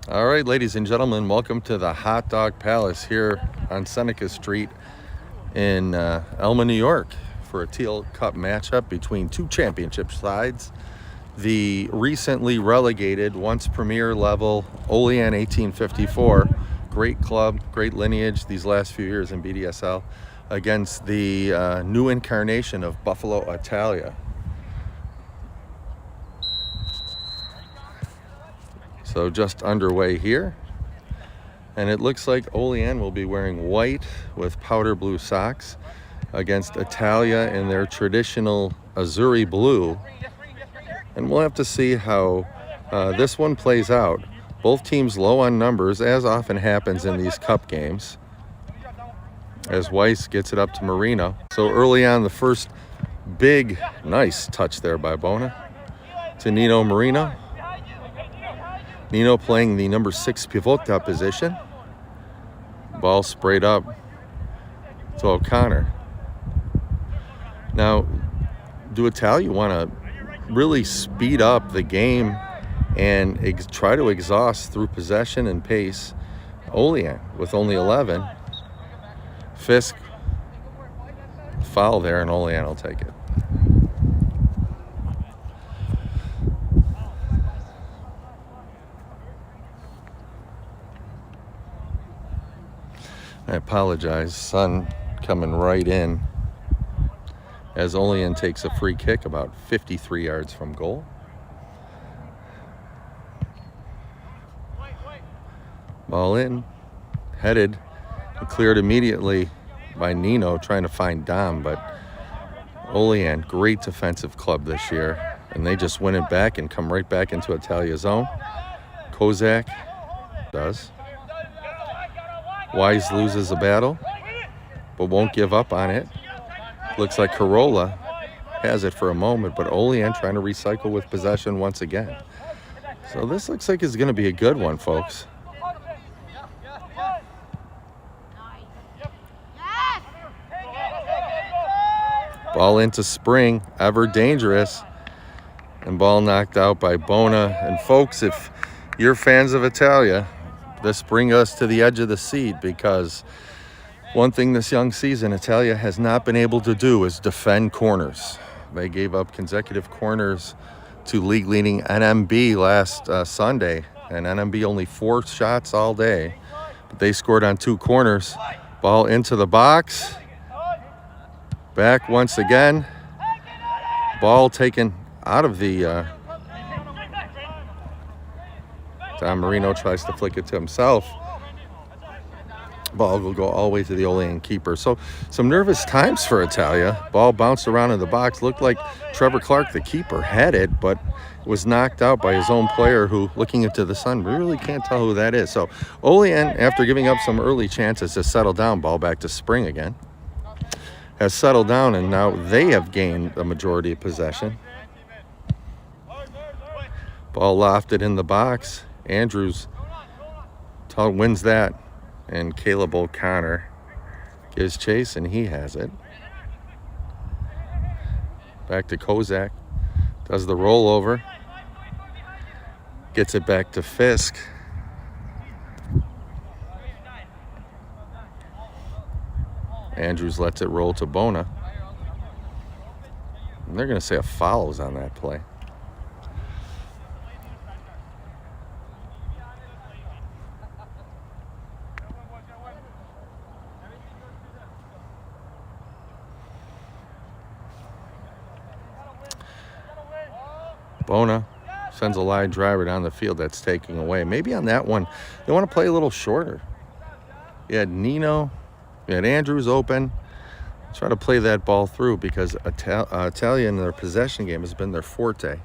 All right, ladies and gentlemen, welcome to the Hot Dog Palace here on Seneca Street in Elma, New York for a Tehel Cup matchup between two championship sides. The recently relegated, once premier level, Olean 1854, great club, great lineage these last few years in BDSL, against the new incarnation of Buffalo, Italia. So just underway here, and it looks like Olean will be wearing white with powder blue socks against Italia in their traditional Azzurri blue, and we'll have to see how this one plays out. Both teams low on numbers, as often happens in these cup games, as Weiss gets it up to Marino. So early on, the first big nice touch there by Bona to Nino Marino. Nino playing the number 6 pivota position. Ball sprayed up to O'Connor. Now, do Italia want to really speed up the game and try to exhaust through possession and pace Olean with only 11? Fisk, foul there, and Olean will take it. I apologize, sun coming right in as Olean takes a free kick about 53 yards from goal. Ball in, headed, and cleared immediately by Nino trying to find Dom, but Olean, great defensive club this year, and they just win it back and come right back into Italia's zone. Kozak does. Wise loses a battle, but won't give up on it. Looks like Corolla has it for a moment, but Olean trying to recycle with possession once again. So this looks like it's going to be a good one, folks. Ball into Spring, ever dangerous, and ball knocked out by Bona. And folks, if you're fans of Italia, this brings us to the edge of the seat, because one thing this young season Italia has not been able to do is defend corners. They gave up consecutive corners to league-leading NMB last Sunday, and NMB only 4 shots all day, but they scored on 2 corners. Ball into the box, back once again. Ball taken out of the Don Marino tries to flick it to himself. Ball will go all the way to the Olean keeper. So some nervous times for Italia. Ball bounced around in the box. Looked like Trevor Clark, the keeper, had it, but was knocked out by his own player who, looking into the sun, really can't tell who that is. So Olean, after giving up some early chances, has settled down. Ball back to Spring again. Has settled down, and now they have gained the majority of possession. Ball lofted in the box. Andrews wins that, and Caleb O'Connor gives chase, and he has it. Back to Kozak, does the rollover, gets it back to Fisk. Andrews lets it roll to Bona, and they're going to say a foul is on that play. Bona sends a line driver down the field that's taking away. Maybe on that one, they want to play a little shorter. You had Nino, you had Andrews open. Try to play that ball through, because Italia in their possession game has been their forte.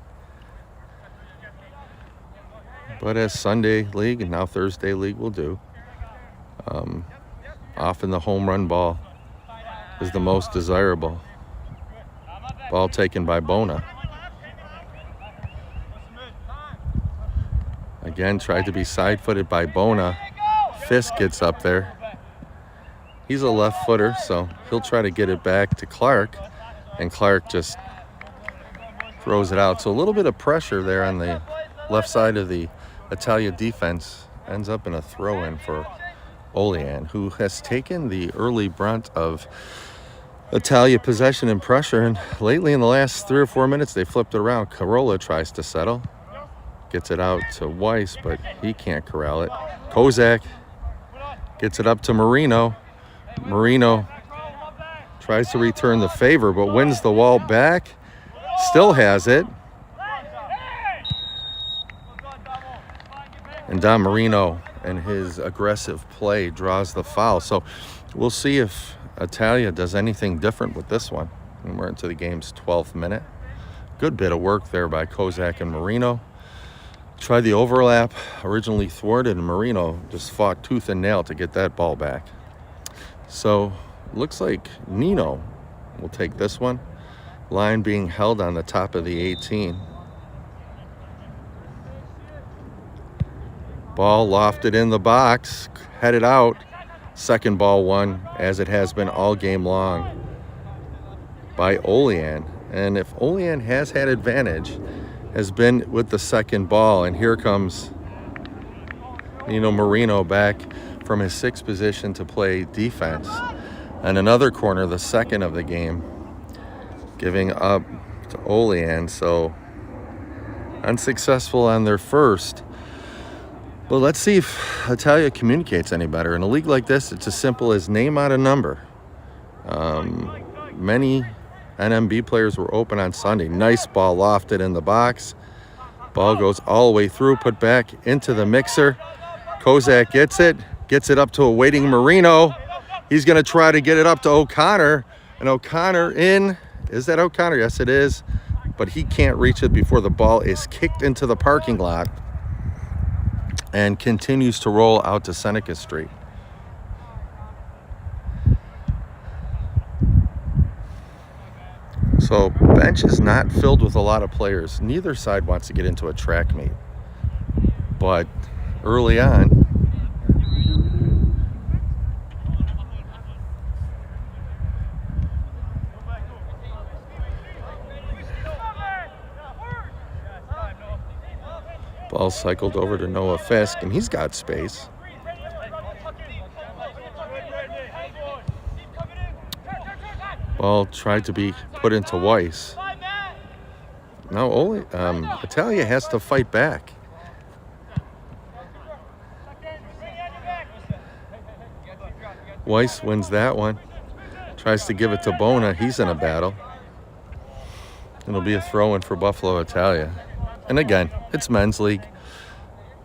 But as Sunday League and now Thursday League will do, often the home run ball is the most desirable. Ball taken by Bona. Again, tried to be side-footed by Bona. Fisk gets up there. He's a left footer, so he'll try to get it back to Clark, and Clark just throws it out. So a little bit of pressure there on the left side of the Italia defense ends up in a throw-in for Olean, who has taken the early brunt of Italia possession and pressure, and lately in the last 3 or 4 minutes they flipped it around. Carolla tries to settle, gets it out to Weiss, but he can't corral it. Kozak gets it up to Marino. Marino tries to return the favor, but wins the wall back. Still has it. And Don Marino and his aggressive play draws the foul. So we'll see if Italia does anything different with this one. And we're into the game's 12th minute. Good bit of work there by Kozak and Marino. Tried the overlap, originally thwarted, and Marino just fought tooth and nail to get that ball back. So looks like Nino will take this one. Line being held on the top of the 18. Ball lofted in the box, headed out. Second ball won, as it has been all game long, by Olean. And if Olean has had advantage, has been with the second ball. And here comes Nino Marino back from his sixth position to play defense. And another corner, the second of the game, giving up to Olean. So unsuccessful on their first. Well, let's see if Italia communicates any better. In a league like this, it's as simple as name out a number. Many NMB players were open on Sunday. Nice ball lofted in the box. Ball goes all the way through, put back into the mixer. Kozak gets it up to a waiting Marino. He's going to try to get it up to O'Connor. And O'Connor in. Is that O'Connor? Yes, it is. But he can't reach it before the ball is kicked into the parking lot and continues to roll out to Seneca Street. So bench is not filled with a lot of players. Neither side wants to get into a track meet. But early on, ball cycled over to Noah Fisk, and he's got space. Ball tried to be put into Weiss. Now Italia has to fight back. Weiss wins that one. Tries to give it to Bona. He's in a battle. It'll be a throw-in for Buffalo Italia. And again, it's men's league.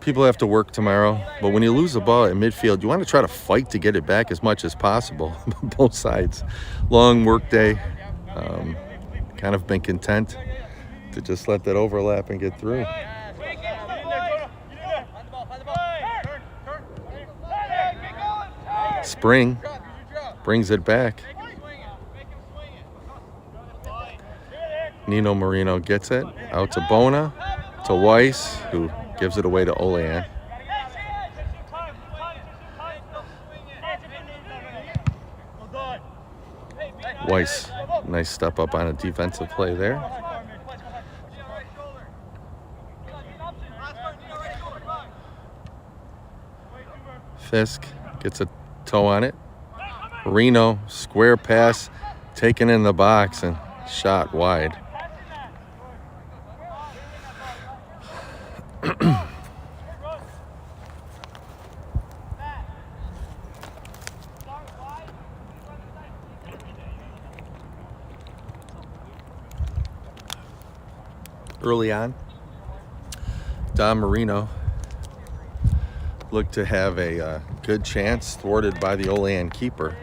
People have to work tomorrow. But when you lose the ball at midfield, you want to try to fight to get it back as much as possible. Both sides. Long work day. Kind of been content to just let that overlap and get through. Spring brings it back. Nino Marino gets it out to Bona, to Weiss, who gives it away to Olean. Weiss, nice step up on a defensive play there. Fisk gets a toe on it. Marino, square pass, taken in the box and shot wide. Early on, Don Marino looked to have a good chance, thwarted by the Olean keeper.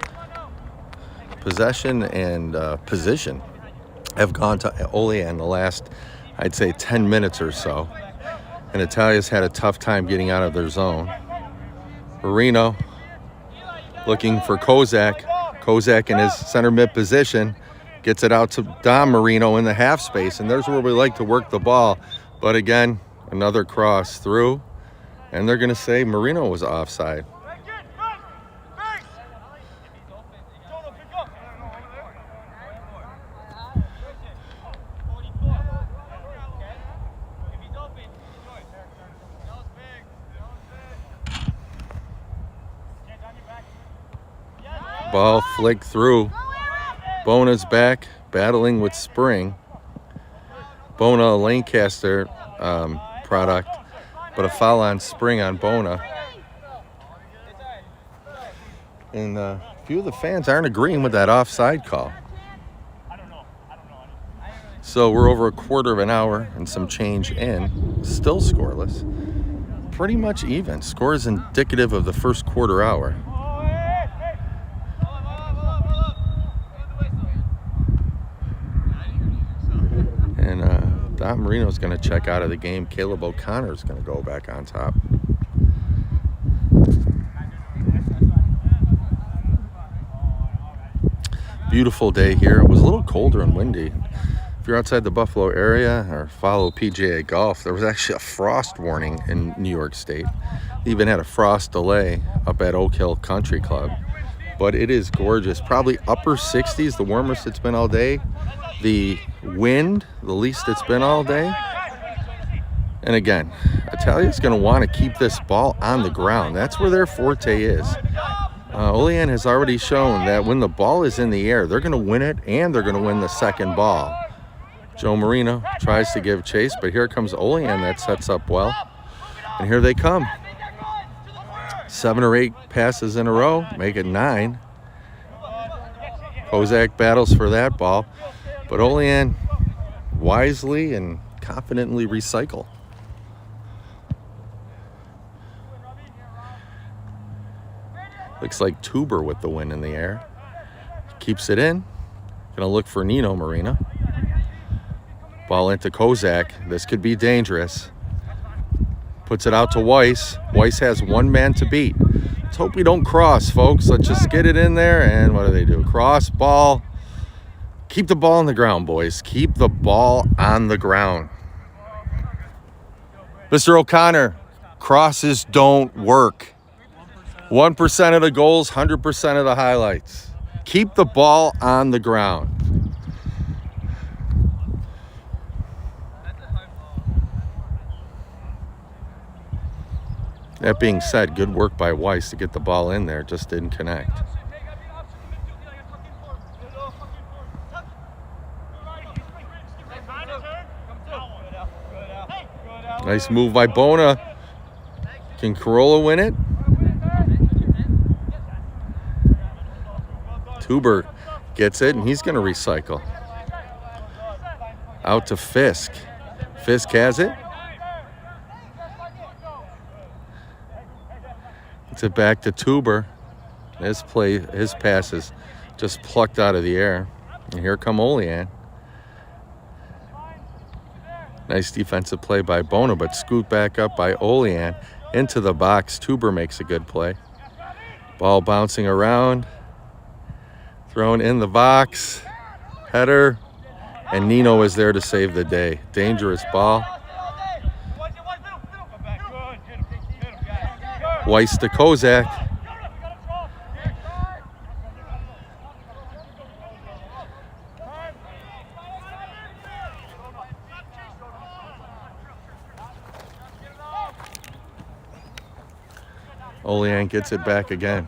Possession and position have gone to Olean the last, I'd say, 10 minutes or so. And Italia's had a tough time getting out of their zone. Marino looking for Kozak. Kozak in his center mid position gets it out to Don Marino in the half space. And there's where we like to work the ball. But again, another cross through. And they're going to say Marino was offside. Ball flicked through. Bona's back, battling with Spring. Bona, a Lancaster product, but a foul on Spring on Bona. And a few of the fans aren't agreeing with that offside call. So we're over a quarter of an hour and some change in, still scoreless. Pretty much even. Score is indicative of the first quarter hour. And Don Marino's going to check out of the game. Caleb O'Connor's going to go back on top. Beautiful day here. It was a little colder and windy. If you're outside the Buffalo area or follow PGA Golf, there was actually a frost warning in New York State. They even had a frost delay up at Oak Hill Country Club. But it is gorgeous. Probably upper 60s, the warmest it's been all day. The wind, the least it's been all day. And again, Italia's going to want to keep this ball on the ground. That's where their forte is. Olean has already shown that when the ball is in the air, they're going to win it and they're going to win the second ball. Joe Marino tries to give chase, but here comes Olean that sets up well. And here they come. 7 or 8 passes in a row, make it 9. Kozak battles for that ball, but Olean wisely and confidently recycle. Looks like Tuber with the win in the air. Keeps it in. Gonna look for Nino Marina. Ball into Kozak. This could be dangerous. Puts it out to Weiss. Weiss has one man to beat. Let's hope we don't cross, folks. Let's just get it in there. And what do? Cross, ball. Keep the ball on the ground, boys. Keep the ball on the ground. Mr. O'Connor, crosses don't work. 1% of the goals, 100% of the highlights. Keep the ball on the ground. That being said, good work by Weiss to get the ball in there. Just didn't connect. Nice move by Bona. Can Corolla win it? Tuber gets it, and he's going to recycle. Out to Fisk. Fisk has it. Gets it back to Tuber. His pass is just plucked out of the air. And here come Olean. Nice defensive play by Bona, but scoot back up by Olean into the box. Tuber makes a good play. Ball bouncing around. Thrown in the box. Header. And Nino is there to save the day. Dangerous ball. Weiss to Kozak. Olean gets it back again.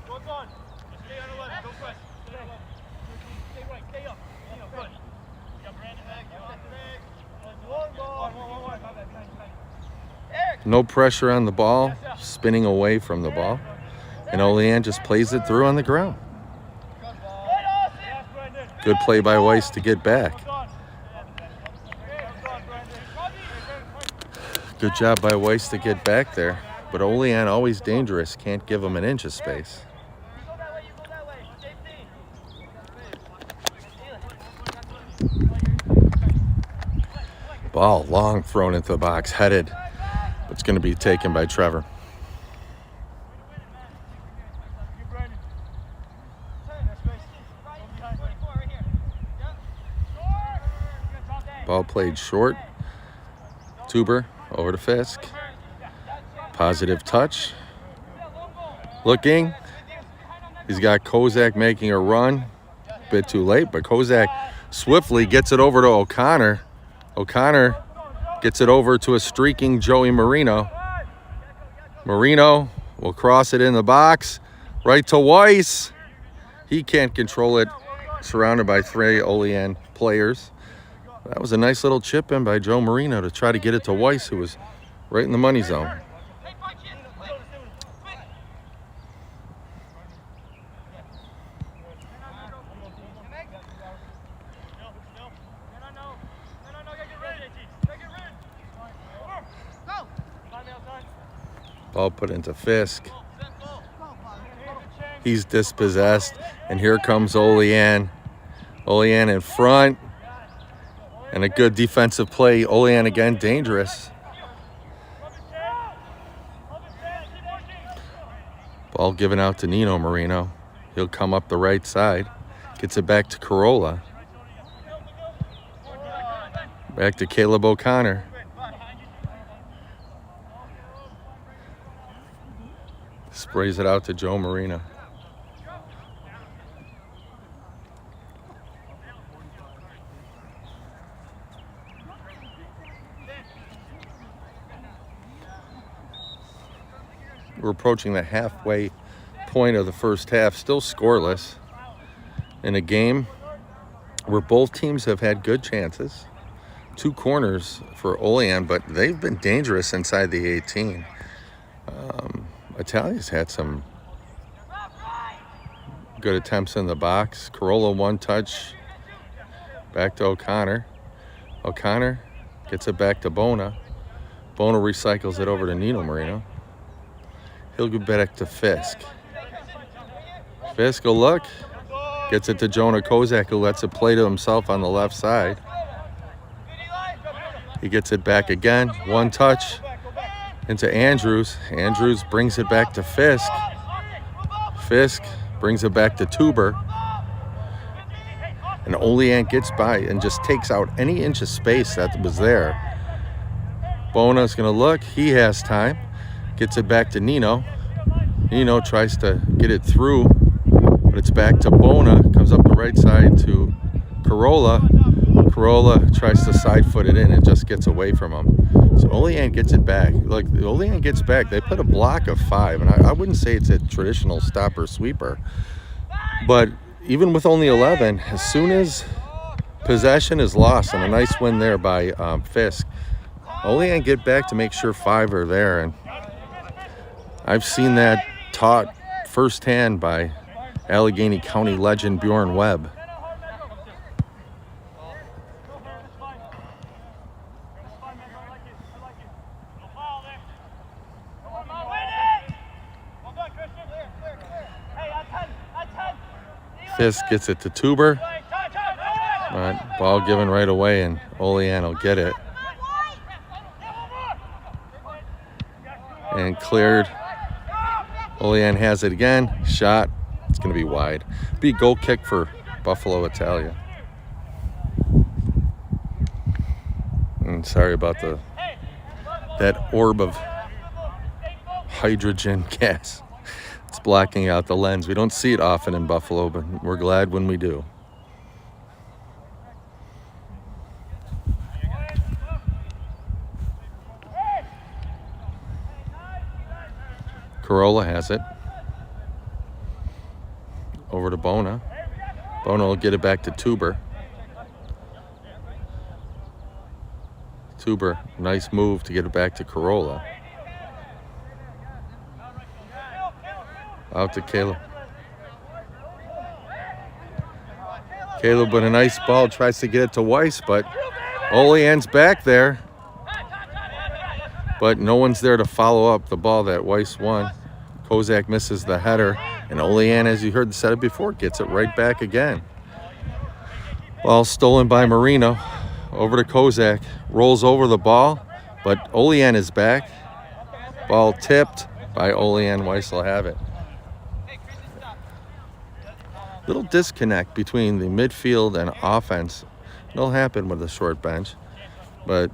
No pressure on the ball, spinning away from the ball. And Olean just plays it through on the ground. Good play by Weiss to get back. Good job by Weiss to get back there. But Olean, always dangerous, can't give him an inch of space. Ball long thrown into the box, headed. It's going to be taken by Trevor. Ball played short. Tuber over to Fisk. Positive touch. Looking. He's got Kozak making a run. A bit too late, but Kozak swiftly gets it over to O'Connor. O'Connor gets it over to a streaking Joey Marino. Marino will cross it in the box. Right to Weiss. He can't control it, surrounded by 3 Olean players. That was a nice little chip in by Joe Marino to try to get it to Weiss, who was right in the money zone. Ball put into Fisk. He's dispossessed, and here comes Olean. Olean in front, and a good defensive play. Olean again, dangerous. Ball given out to Nino Marino. He'll come up the right side. Gets it back to Corolla. Back to Caleb O'Connor. Sprays it out to Joe Marino. We're approaching the halfway point of the first half, still scoreless in a game where both teams have had good chances. 2 corners for Olean, but they've been dangerous inside the 18. Italia's had some good attempts in the box. Corolla 1 touch. Back to O'Connor. O'Connor gets it back to Bona. Bona recycles it over to Nino Marino. He'll go back to Fisk. Fisk will look. Gets it to Jonah Kozak, who lets it play to himself on the left side. He gets it back again. 1 touch into Andrews. Andrews brings it back to Fisk. Fisk brings it back to Tuber. And Olean gets by and just takes out any inch of space that was there. Bona's going to look. He has time. Gets it back to Nino. Nino tries to get it through, but it's back to Bona. Comes up the right side to Corolla. Corolla tries to side foot it in. It just gets away from him. So Olean gets it back. Like, Olean gets back. They put a block of 5, and I wouldn't say it's a traditional stopper sweeper. But even with only 11, as soon as possession is lost, and a nice win there by Fisk, Olean get back to make sure 5 are there. And I've seen that taught firsthand by Allegheny County legend Bjorn Webb. Fisk gets it to Tuber. Ball given right away, and Olean will get it. And cleared. Olean has it again. Shot. It's going to be wide. Be a goal kick for Buffalo Italia. And sorry about that orb of hydrogen gas. It's blocking out the lens. We don't see it often in Buffalo, but we're glad when we do. Corolla has it. Over to Bona. Bona will get it back to Tuber. Tuber, nice move to get it back to Corolla. Out to Caleb. Caleb with a nice ball, tries to get it to Weiss, but Olean's back there. But no one's there to follow up the ball that Weiss won. Kozak misses the header, and Olean, as you heard the setup before, gets it right back again. Ball stolen by Marino. Over to Kozak. Rolls over the ball, but Olean is back. Ball tipped by Olean. Weiss will have it. Little disconnect between the midfield and offense. It'll happen with a short bench, but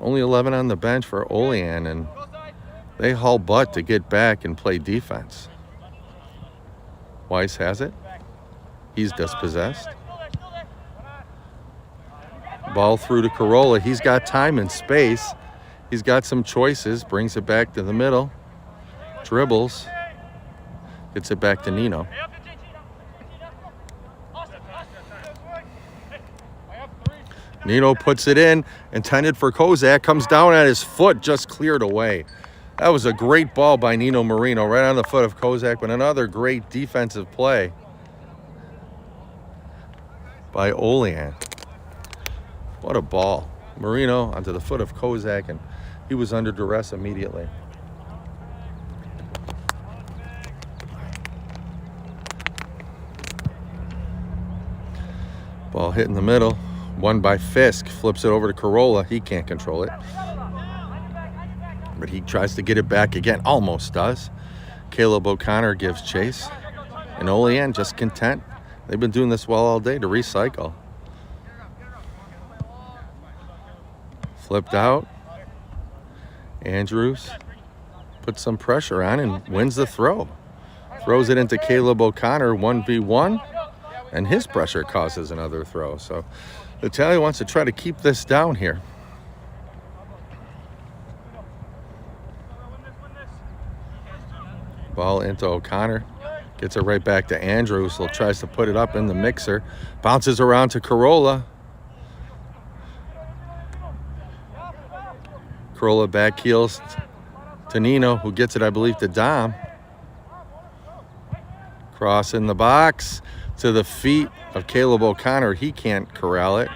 only 11 on the bench for Olean, and they haul butt to get back and play defense. Weiss has it. He's dispossessed. Ball through to Corolla. He's got time and space. He's got some choices. Brings it back to the middle. Dribbles. Gets it back to Nino. Nino puts it in, intended for Kozak, comes down at his foot, just cleared away. That was a great ball by Nino Marino, right on the foot of Kozak, but another great defensive play by Olean. What a ball. Marino onto the foot of Kozak, and he was under duress immediately. Ball hit in the middle, won by Fisk, flips it over to Corolla. He can't control it, but he tries to get it back again, almost does. Caleb O'Connor gives chase, and Olean just content. They've been doing this well all day to recycle. Flipped out. Andrews puts some pressure on and wins the throw. Throws it into Caleb O'Connor, 1v1, and his pressure causes another throw. So Italia wants to try to keep this down here. Ball into O'Connor. Gets it right back to Andrews. So tries to put it up in the mixer. Bounces around to Corolla. Corolla back heels to Nino, who gets it, I believe, to Dom. Cross in the box to the feet of Caleb O'Connor. He can't corral it.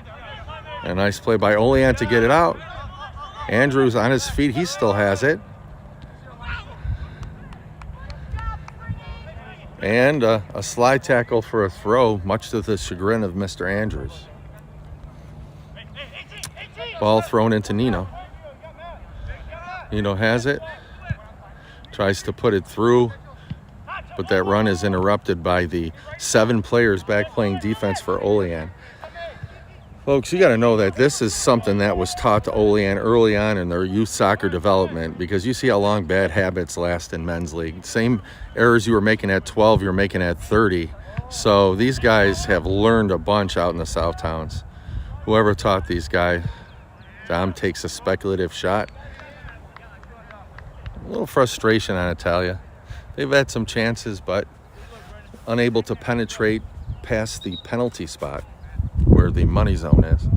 A nice play by Olean to get it out. Andrews on his feet. He still has it. And a slide tackle for a throw, much to the chagrin of Mr. Andrews. Ball thrown into Nino. Nino has it. Tries to put it through, but that run is interrupted by the 7 players back playing defense for Olean. Folks, you got to know that this is something that was taught to Olean early on in their youth soccer development, because you see how long bad habits last in men's league. Same errors you were making at 12, you're making at 30. So these guys have learned a bunch out in the South Towns. Whoever taught these guys. Dom takes a speculative shot. A little frustration on Italia. They've had some chances, but unable to penetrate past the penalty spot where the money zone is.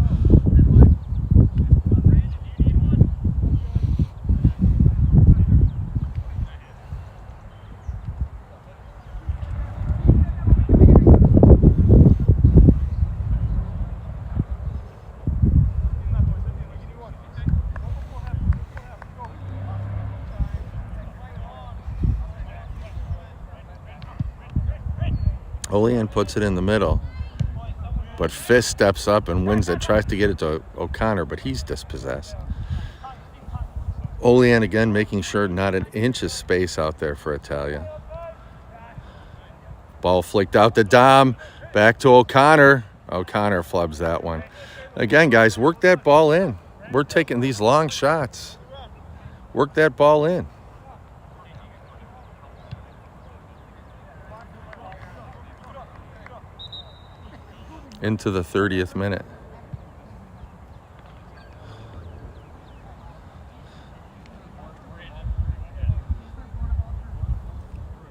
Olean puts it in the middle, but Fisk steps up and wins it, tries to get it to O'Connor, but he's dispossessed. Olean again making sure not an inch of space out there for Italia. Ball flicked out to Dom, back to O'Connor. O'Connor flubs that one. Again, guys, work that ball in. We're taking these long shots. Work that ball in. Into the 30th minute.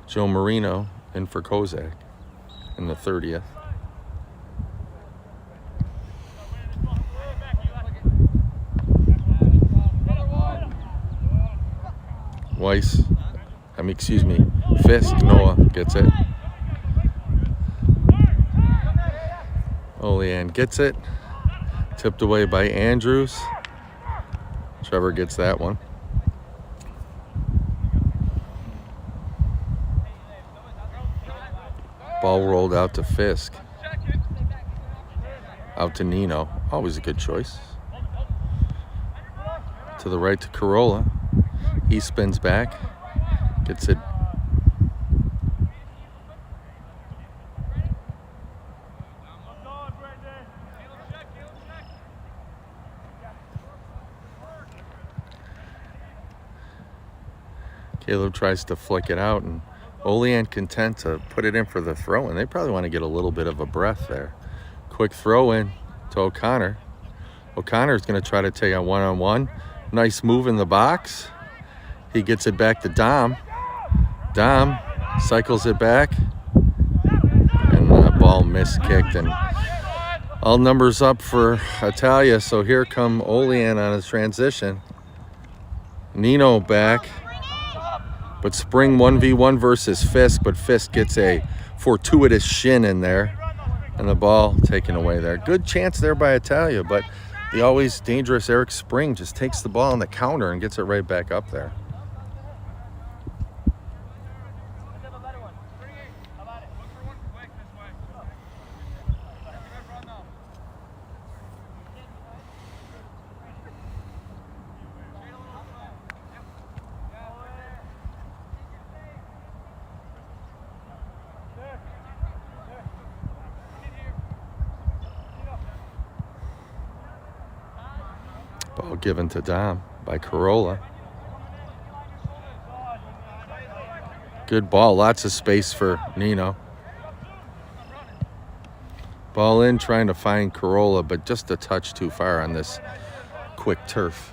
Joe Marino in for Kozak in the 30th. Fisk, Noah gets it. Olean gets it. Tipped away by Andrews. Trevor gets that one. Ball rolled out to Fisk. Out to Nino. Always a good choice. To the right to Corolla. He spins back. Gets it. Caleb tries to flick it out, and Olean content to put it in for the throw, and they probably want to get a little bit of a breath there. Quick throw in to O'Connor. O'Connor's going to try to take a one-on-one. Nice move in the box. He gets it back to Dom. Dom cycles it back, and the ball miskicked, and All numbers up for Italia, so here come Olean on his transition. Nino back, but Spring 1v1 versus Fisk, but Fisk gets a fortuitous shin in there, and the ball taken away there. Good chance there by Italia, but the always dangerous Eric Spring just takes the ball on the counter and gets it right back up there. Ball given to Dom by Corolla. Good ball, lots of space for Nino. Ball in, trying to find Corolla, but just a touch too far on this quick turf.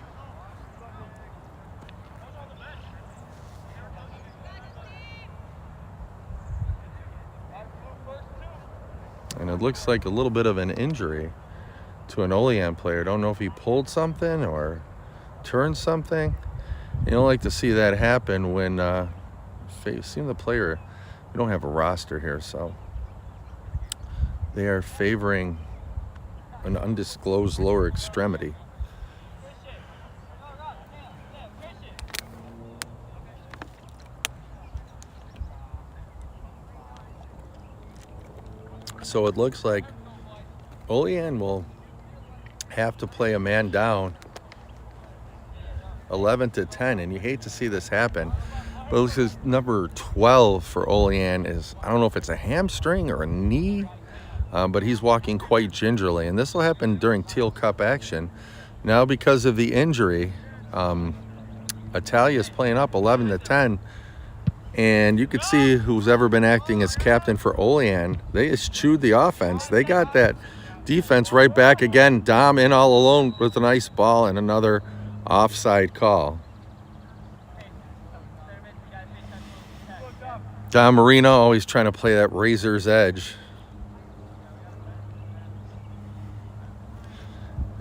And it looks like a little bit of an injury to an Olean player. Don't know if he pulled something or turned something. You don't like to see that happen when seeing the player. We don't have a roster here, so they are favoring an undisclosed lower extremity. So it looks like Olean will have to play a man down 11-10, and you hate to see this happen, but this is number 12 for Olean. Is, I don't know if it's a hamstring or a knee, but he's walking quite gingerly, and this will happen during Tehel Cup action. Now because of the injury, Italia's playing up 11-10, and you could see who's ever been acting as captain for Olean, they eschewed the offense. They got that defense right back again. Dom in all alone with a nice ball and another offside call. Dom Marino always trying to play that razor's edge.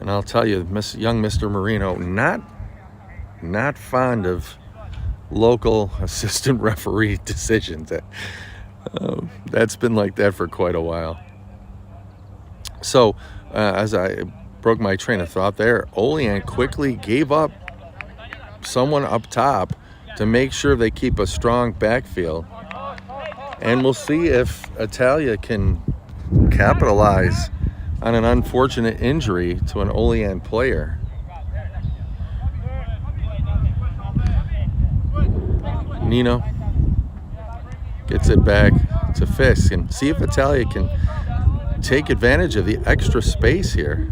And I'll tell you, young Mr. Marino, not fond of local assistant referee decisions. That's been like that for quite a while. So, as I broke my train of thought there, Olean quickly gave up someone up top to make sure they keep a strong backfield. And we'll see if Italia can capitalize on an unfortunate injury to an Olean player. Nino gets it back to Fisk, and see if Italia can take advantage of the extra space here.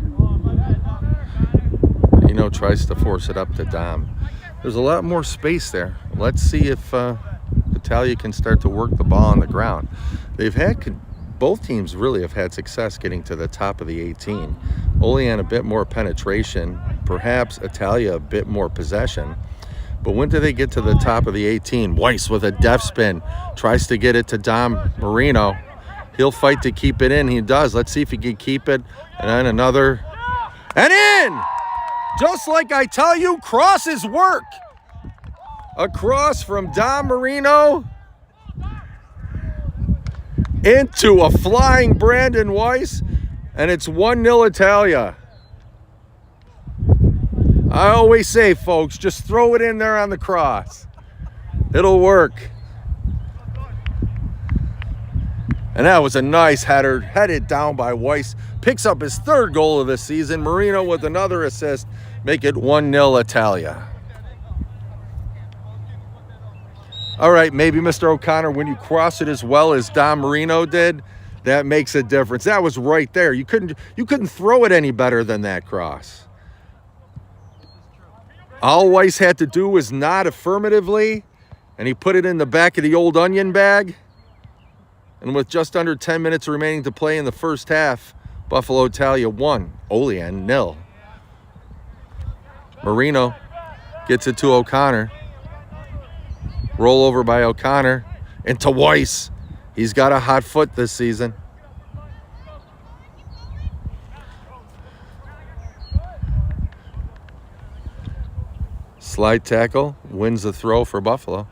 Nino tries to force it up to Dom. There's a lot more space there. Let's see if Italia can start to work the ball on the ground. Both teams really have had success getting to the top of the 18. Olean a bit more penetration, perhaps Italia a bit more possession. But when do they get to the top of the 18? Weiss with a def spin tries to get it to Dom Marino. He'll fight to keep it in. He does. Let's see if he can keep it. And then another. And in! Just like I tell you, crosses work. A cross from Dom Marino into a flying Brandon Weiss. And it's 1-0 Italia. I always say, folks, just throw it in there on the cross. It'll work. And that was a nice header, headed down by Weiss. Picks up his third goal of the season. Marino with another assist. Make it 1-0 Italia. All right, maybe Mr. O'Connor, when you cross it as well as Dom Marino did, that makes a difference. That was right there. You couldn't throw it any better than that cross. All Weiss had to do was nod affirmatively, and he put it in the back of the old onion bag. And with just under 10 minutes remaining to play in the first half, Buffalo Italia 1, Olean 0. Marino gets it to O'Connor. Roll over by O'Connor into Weiss. He's got a hot foot this season. Slide tackle wins the throw for Buffalo.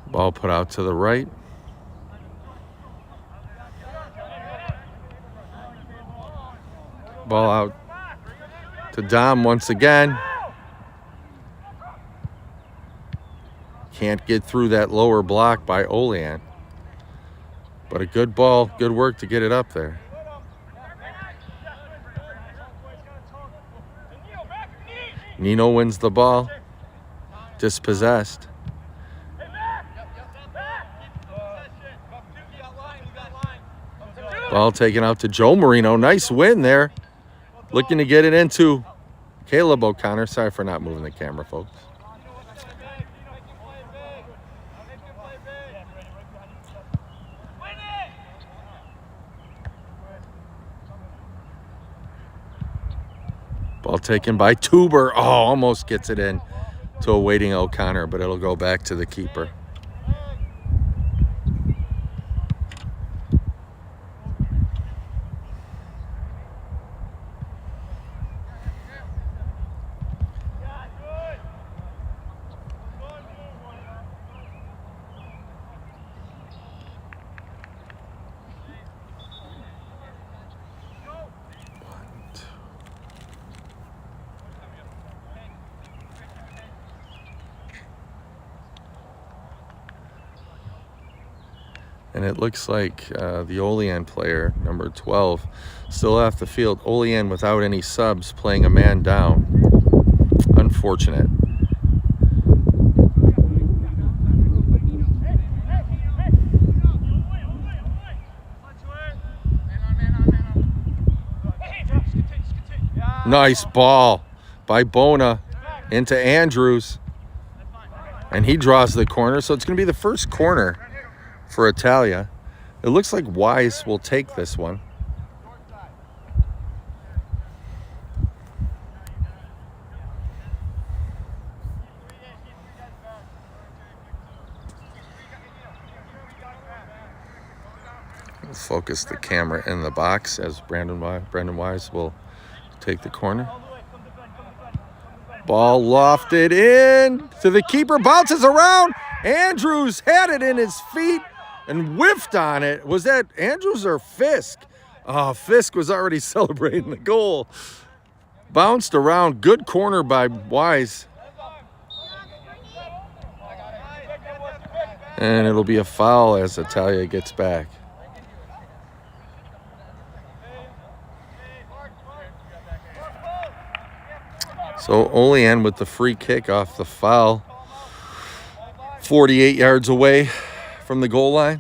Ball put out to the right. Ball out to Dom once again. Can't get through that lower block by Olean. But a good ball, good work to get it up there. Nino wins the ball. Dispossessed. Ball taken out to Joe Marino. Nice win there. Looking to get it into Caleb O'Connor. Sorry for not moving the camera, folks. Ball taken by Tuber. Oh, almost gets it in to a waiting O'Connor, but it'll go back to the keeper. And it looks like the Olean player, number 12, still off the field. Olean without any subs, playing a man down. Unfortunate. Nice ball by Bona into Andrews. And he draws the corner, so it's going to be the first corner for Italia. It looks like Wise will take this one. We'll focus the camera in the box as Brandon Wise will take the corner. Ball lofted in to the keeper, bounces around. Andrews had it in his feet and whiffed on it. Was that Andrews or Fisk? Oh, Fisk was already celebrating the goal. Bounced around. Good corner by Wise. And it'll be a foul as Italia gets back. So Olean with the free kick off the foul. 48 yards away from the goal line.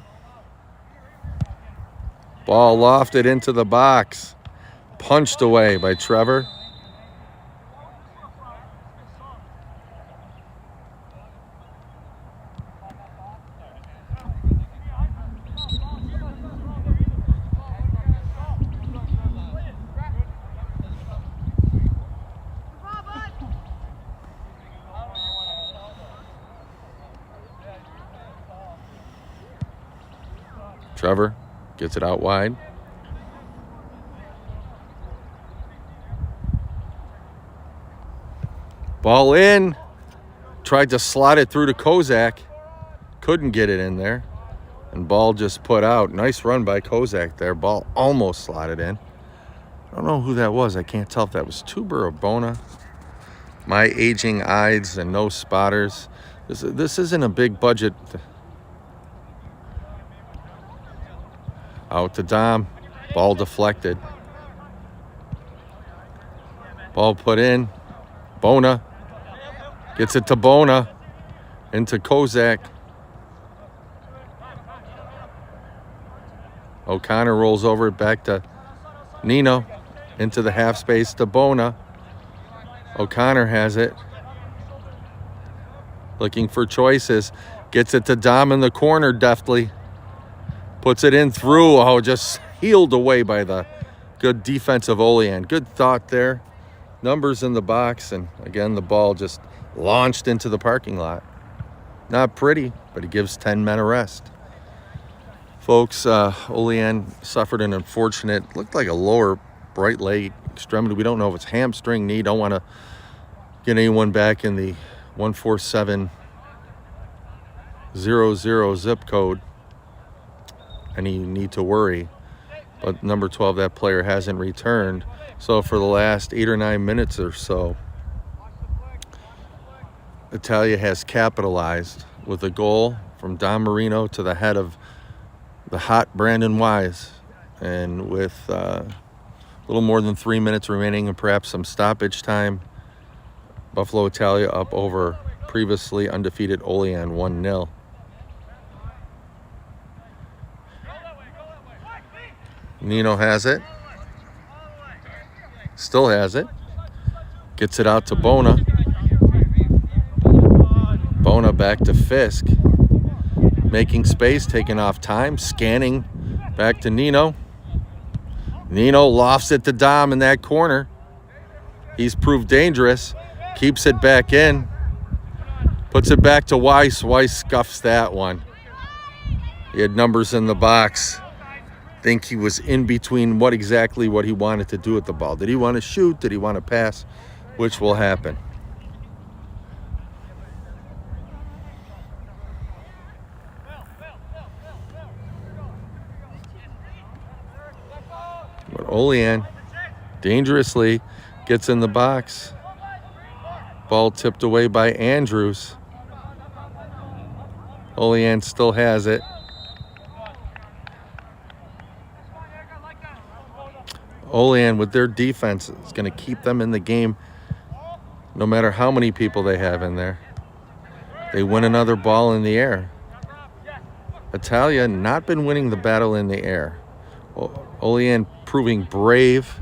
Ball lofted into the box. Punched away by Trevor. Trevor gets it out wide. Ball in. Tried to slot it through to Kozak. Couldn't get it in there. And ball just put out. Nice run by Kozak there. Ball almost slotted in. I don't know who that was. I can't tell if that was Tuber or Bona. My aging eyes and no spotters. This isn't a big budget. Out to Dom. Ball deflected. Ball put in. Bona. Gets it to Bona. Into Kozak. O'Connor rolls over it back to Nino. Into the half space to Bona. O'Connor has it. Looking for choices. Gets it to Dom in the corner deftly. Puts it in through. Oh, just healed away by the good defense of Olean. Good thought there. Numbers in the box. And again, the ball just launched into the parking lot. Not pretty, but he gives 10 men a rest. Folks, Olean suffered an unfortunate, looked like a lower right leg extremity. We don't know if it's hamstring, knee. Don't want to get anyone back in the 14700 zip code. Any need to worry. But number 12, that player hasn't returned. So for the last 8 or 9 minutes or so, Italia has capitalized with a goal from Don Marino to the head of the hot Brandon Wise. And with a little more than 3 minutes remaining and perhaps some stoppage time, Buffalo Italia up over previously undefeated Olean 1-0. Nino has it. Still has it. Gets it out to Bona. Bona back to Fisk. Making space, taking off time, scanning back to Nino. Nino lofts it to Dom in that corner. He's proved dangerous. Keeps it back in. Puts it back to Weiss. Weiss scuffs that one. He had numbers in the box. Think he was in between what he wanted to do with the ball. Did he want to shoot? Did he want to pass? Which will happen. But Olean dangerously gets in the box. Ball tipped away by Andrews. Olean still has it. Olean with their defense is going to keep them in the game no matter how many people they have in there. They win another ball in the air. Italia not been winning the battle in the air. Olean proving brave.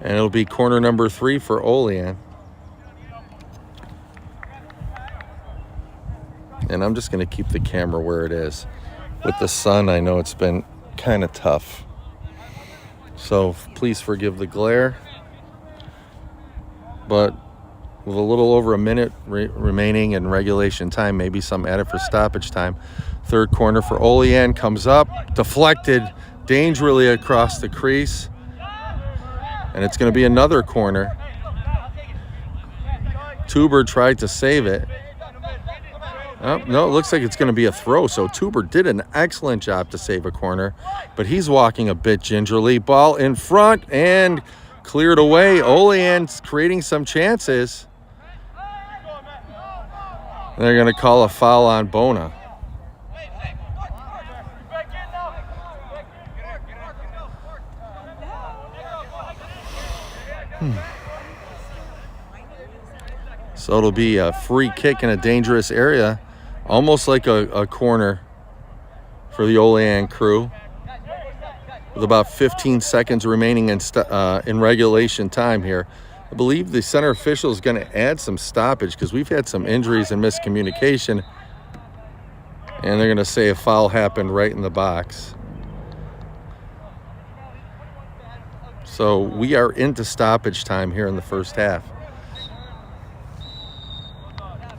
And it'll be corner number 3 for Olean. And I'm just going to keep the camera where it is. With the sun, I know it's been kind of tough. So please forgive the glare. But with a little over a minute remaining in regulation time, maybe some added for stoppage time. Third corner for Olean comes up, deflected dangerously across the crease. And it's going to be another corner. Tuber tried to save it. Oh, no, it looks like it's going to be a throw. So Tuber did an excellent job to save a corner, but he's walking a bit gingerly. Ball in front and cleared away. Olean's creating some chances. They're going to call a foul on Bona. So it'll be a free kick in a dangerous area. Almost like a corner for the Olean crew. With about 15 seconds remaining in regulation time here. I believe the center official is going to add some stoppage because we've had some injuries and miscommunication. And they're going to say a foul happened right in the box. So we are into stoppage time here in the first half.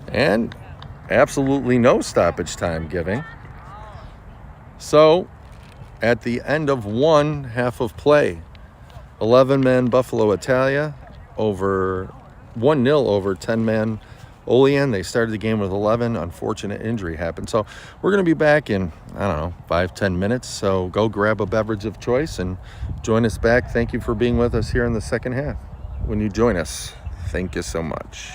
And absolutely no stoppage time giving. So at the end of one half of play, 11-man Buffalo Italia over 1-0 over 10-man Olean. They started the game with 11. Unfortunate injury happened. So we're going to be back in, 5-10 minutes. So go grab a beverage of choice and join us back. Thank you for being with us here in the second half. When you join us, thank you so much.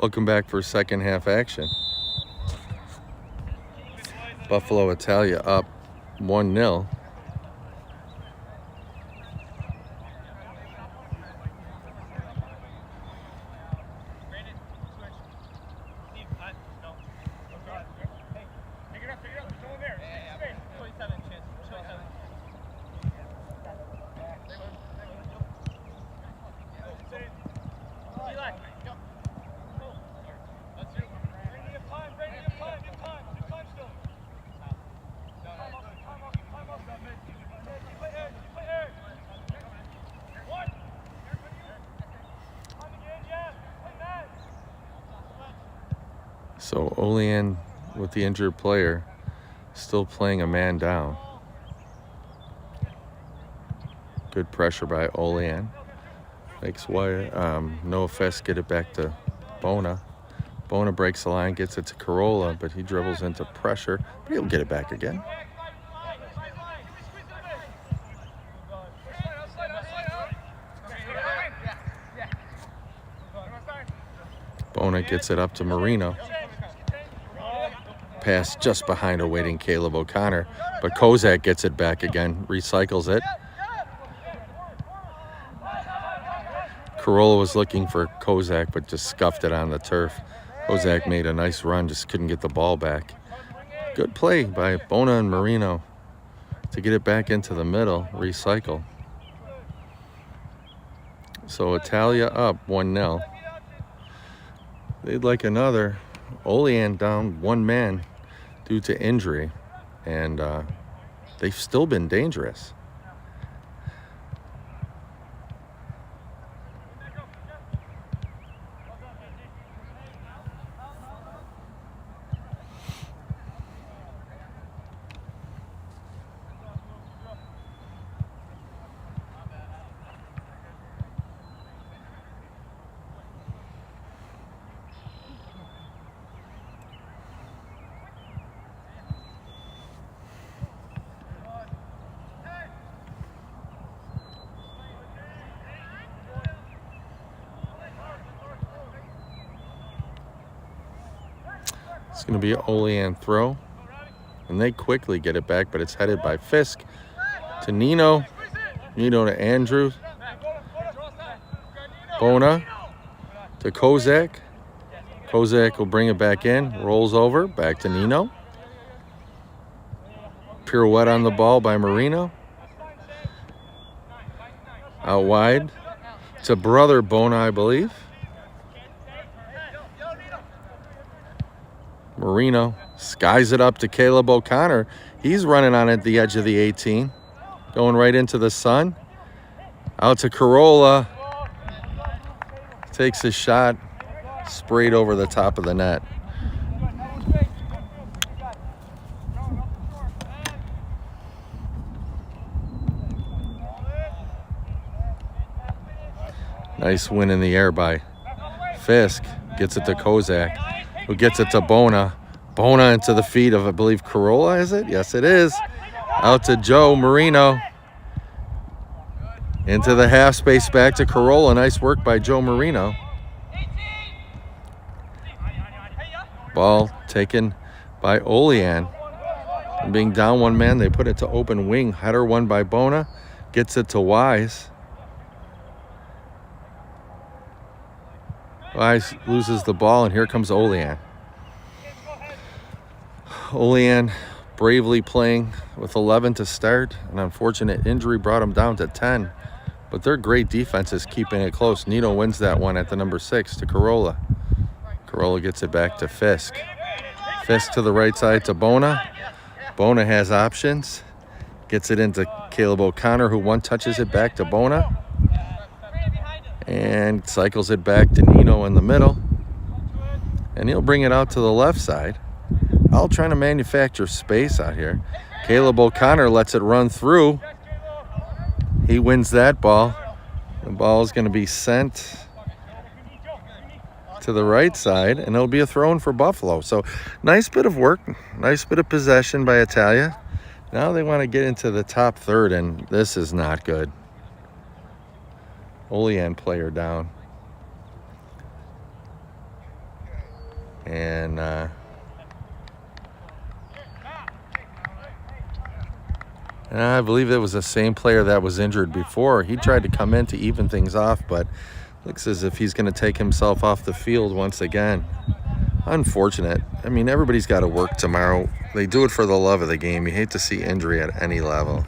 Welcome back for second half action. Buffalo Italia up 1-0. So Olean, with the injured player, still playing a man down. Good pressure by Olean. Makes Noah Fest get it back to Bona. Bona breaks the line, gets it to Corolla, but he dribbles into pressure. But he'll get it back again. Bona gets it up to Marino. Pass just behind a waiting Caleb O'Connor, but Kozak gets it back again, recycles it. Corolla was looking for Kozak, but just scuffed it on the turf. Kozak made a nice run, just couldn't get the ball back. Good play by Bona and Marino to get it back into the middle, recycle. So Italia up 1-0. They'd like another. Olean down one man due to injury, and they've still been dangerous. It's going to be an Olean throw, and they quickly get it back, but it's headed by Fisk to Nino. Nino to Andrews. Bona to Kozak. Kozak will bring it back in, rolls over, back to Nino. Pirouette on the ball by Marino. Out wide to brother Bona, I believe. Marino skies it up to Caleb O'Connor. He's running on at the edge of the 18. Going right into the sun. Out to Corolla. Takes his shot. Sprayed over the top of the net. Nice win in the air by Fisk. Gets it to Kozak, who gets it to Bona. Bona into the feet of, I believe, Corolla, is it? Yes, it is. Out to Joe Marino. Into the half space, back to Corolla. Nice work by Joe Marino. Ball taken by Olean. And being down one man, they put it to open wing. Header won by Bona. Gets it to Wise. Wise loses the ball, and here comes Olean. Olean bravely playing with 11 to start. An unfortunate injury brought him down to 10. But their great defense is keeping it close. Nino wins that one at the number 6 to Corolla. Corolla gets it back to Fisk. Fisk to the right side to Bona. Bona has options. Gets it into Caleb O'Connor, who one touches it back to Bona. And cycles it back to Nino in the middle. And he'll bring it out to the left side. All trying to manufacture space out here. Caleb O'Connor lets it run through. He wins that ball. The ball is going to be sent to the right side, and it'll be a throw-in for Buffalo. So nice bit of work, nice bit of possession by Italia. Now they want to get into the top third, and this is not good. Olean player down. And I believe it was the same player that was injured before. He tried to come in to even things off, but looks as if he's going to take himself off the field once again. Unfortunate. I mean, everybody's got to work tomorrow. They do it for the love of the game. You hate to see injury at any level.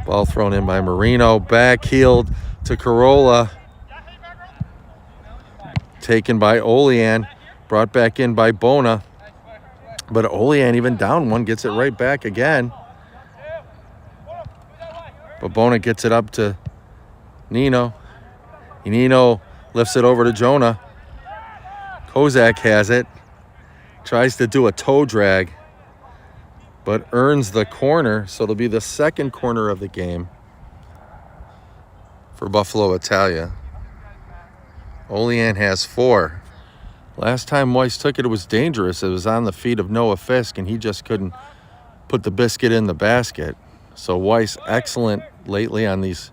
Ball thrown in by Marino. Backheeled to Corolla. Taken by Olean. Brought back in by Bona. But Olean, even down one, gets it right back again. But Bona gets it up to Nino. Nino lifts it over to Jonah. Kozak has it. Tries to do a toe drag, but earns the corner. So it'll be the second corner of the game for Buffalo Italia. Olean has 4. Last time Weiss took it, it was dangerous. It was on the feet of Noah Fisk, and he just couldn't put the biscuit in the basket. So Weiss, excellent lately on these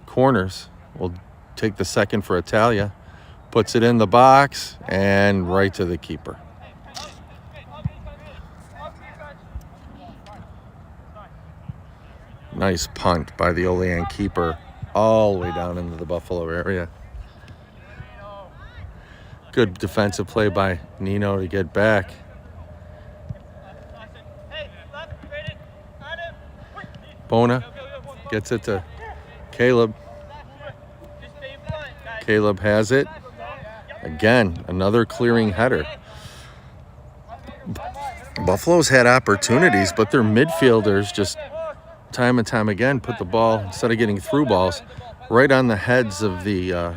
corners. Will take the second for Italia. Puts it in the box and right to the keeper. Nice punt by the Olean keeper all the way down into the Buffalo area. Good defensive play by Nino to get back. Bona gets it to Caleb. Caleb has it. Again, another clearing header. Buffalo's had opportunities, but their midfielders just time and time again put the ball, instead of getting through balls, right on the heads of the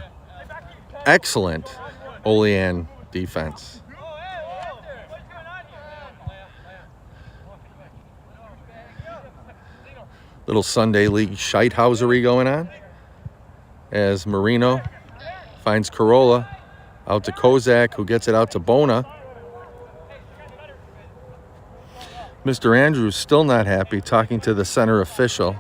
excellent Olean defense. Little Sunday League shitehousery going on as Marino finds Corolla out to Kozak, who gets it out to Bona. Mr. Andrews still not happy, talking to the center official.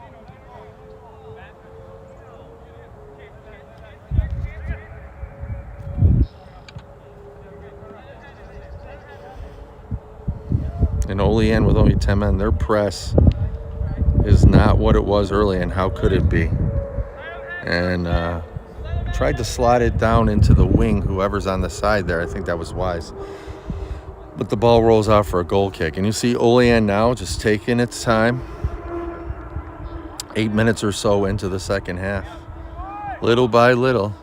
And Olean with only 10 men, their press is not what it was early, and how could it be? And tried to slide it down into the wing, whoever's on the side there. I think that was wise. But the ball rolls out for a goal kick. And you see Olean now just taking its time. 8 minutes or so into the second half. Little by little.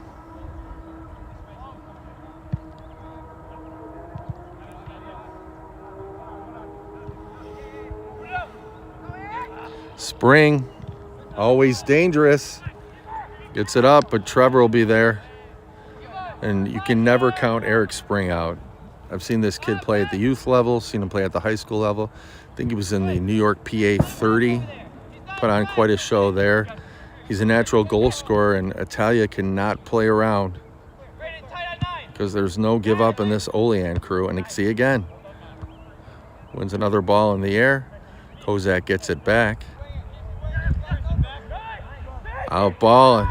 Spring, always dangerous. Gets it up, but Trevor will be there. And you can never count Eric Spring out. I've seen this kid play at the youth level, seen him play at the high school level. I think he was in the New York PA 30. Put on quite a show there. He's a natural goal scorer, and Italia cannot play around because there's no give up in this Olean crew. And you can see again. Wins another ball in the air. Kozak gets it back. Out ball.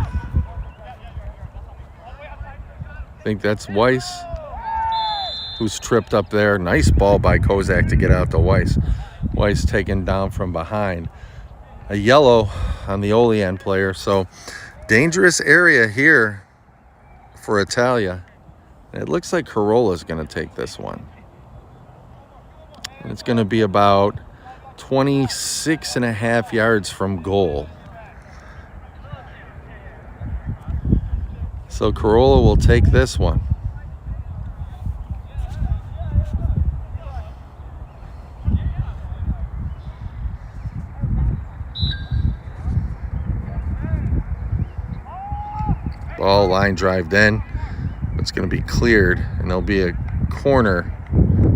I think that's Weiss, who's tripped up there. Nice ball by Kozak to get out to Weiss. Weiss taken down from behind. A yellow on the Olean player. So dangerous area here for Italia. And it looks like Corolla's going to take this one. And it's going to be about 26 and a half yards from goal. So Corolla will take this one. Ball line drived in. It's going to be cleared, and there'll be a corner,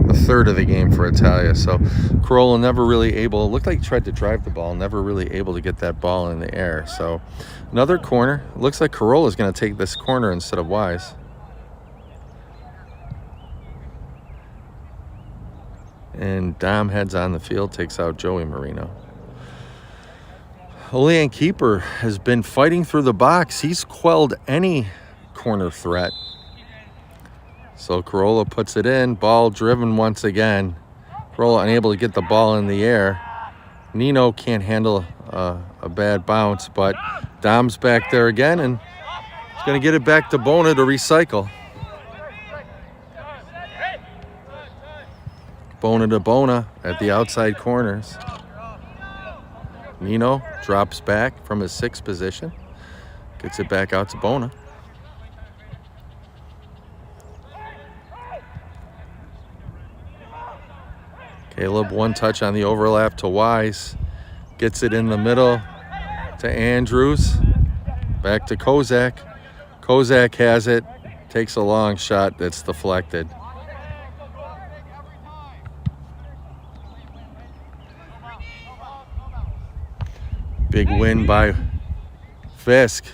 a third of the game for Italia. So Corolla never really able, looked like he tried to drive the ball, never really able to get that ball in the air. So another corner. It looks like Corolla is going to take this corner instead of Wise. And Dom heads on the field, takes out Joey Marino. Olean keeper has been fighting through the box. He's quelled any corner threat. So Corolla puts it in, ball driven once again. Corolla unable to get the ball in the air. Nino can't handle a bad bounce, but Dom's back there again, and he's going to get it back to Bona to recycle. Bona to Bona at the outside corners. Nino drops back from his 6th position. Gets it back out to Bona. Caleb, one touch on the overlap to Wise. Gets it in the middle to Andrews. Back to Kozak. Kozak has it. Takes a long shot that's deflected. Big win by Fisk.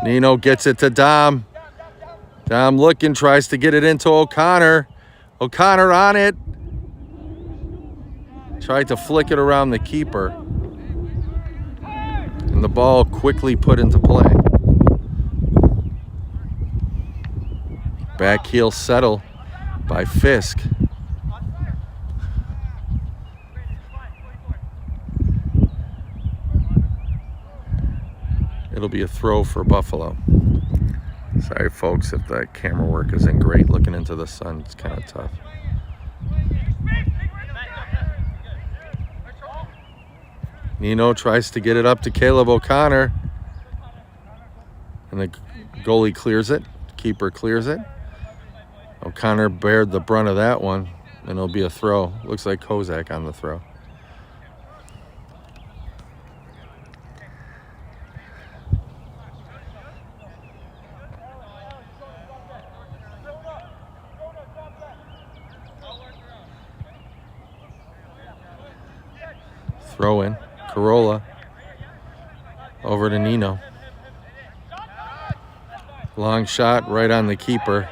Nino gets it to Dom. Dom looking, tries to get it into O'Connor. O'Connor on it. Tried to flick it around the keeper. And the ball quickly put into play. Back heel settle by Fisk. It'll be a throw for Buffalo. Sorry, folks, if the camera work isn't great. Looking into the sun, it's kind of tough. Nino tries to get it up to Caleb O'Connor. And the goalie clears it. Keeper clears it. O'Connor bared the brunt of that one. And it'll be a throw. Looks like Kozak on the throw. Throw in. Corolla over to Nino. Long shot right on the keeper.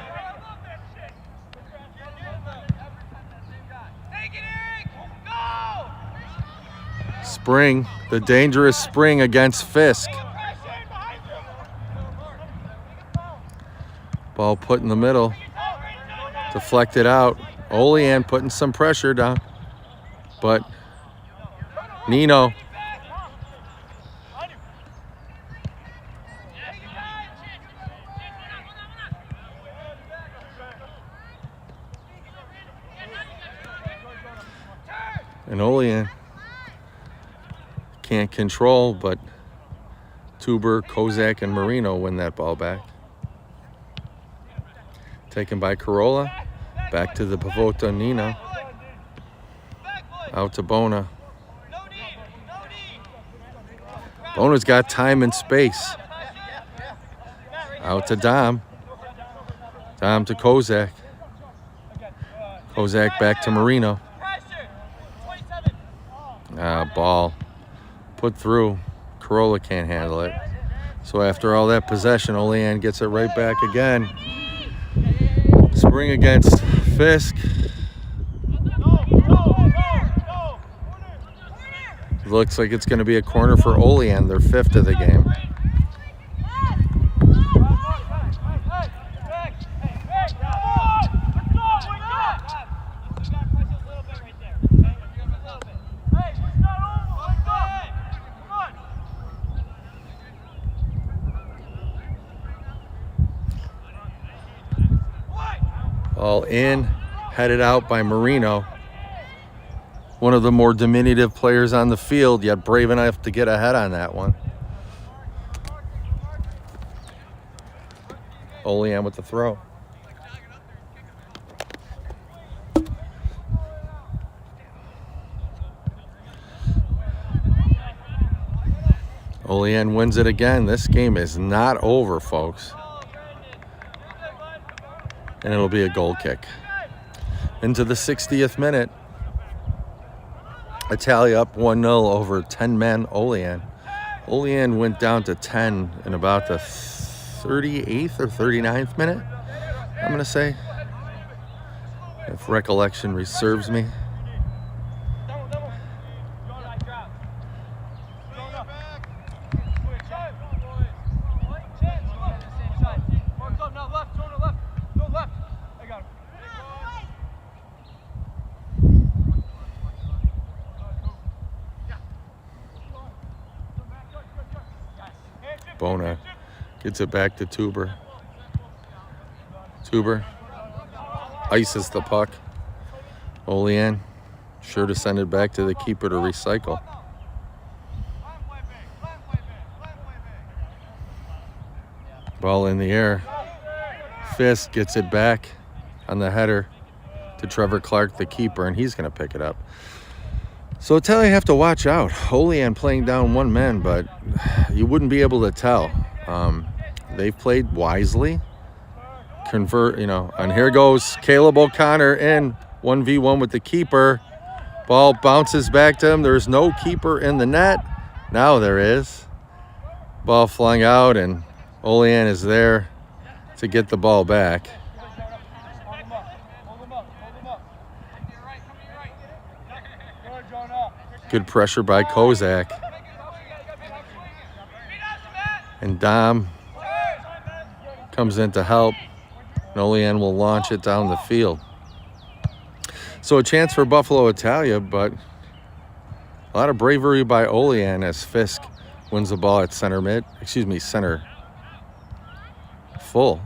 Spring, the dangerous spring against Fisk. Ball put in the middle. Deflected out. Olean putting some pressure down. But Nino. And Olean can't control, but Tuber, Kozak, and Marino win that ball back. Taken by Corolla. Back to the Pavota Nino. Out to Bona. Bona's got time and space. Out to Dom. Dom to Kozak. Kozak back to Marino. Ball put through. Corolla can't handle it. So after all that possession, Olean gets it right back again. Spring against Fisk. Looks like it's going to be a corner for Olean, their 5th of the game. All in, headed out by Marino. One of the more diminutive players on the field, yet brave enough to get ahead on that one. Olean with the throw. Olean wins it again. This game is not over, folks. And it'll be a goal kick. Into the 60th minute. Italia up 1-0 over 10-man Olean. Olean went down to 10 in about the 38th or 39th minute, I'm going to say, if recollection serves me. Bona gets it back to Tuber. Tuber ices the puck. Olean sure to send it back to the keeper to recycle. Ball in the air. Fisk gets it back on the header to Trevor Clark, the keeper, and he's going to pick it up. So Italia have to watch out. Olean playing down one man, but you wouldn't be able to tell. They've played wisely. And here goes Caleb O'Connor in 1v1 with the keeper. Ball bounces back to him. There's no keeper in the net. Now there is. Ball flung out, and Olean is there to get the ball back. Good pressure by Kozak. And Dom comes in to help. And Olean will launch it down the field. So a chance for Buffalo Italia, but a lot of bravery by Olean as Fisk wins the ball at center full.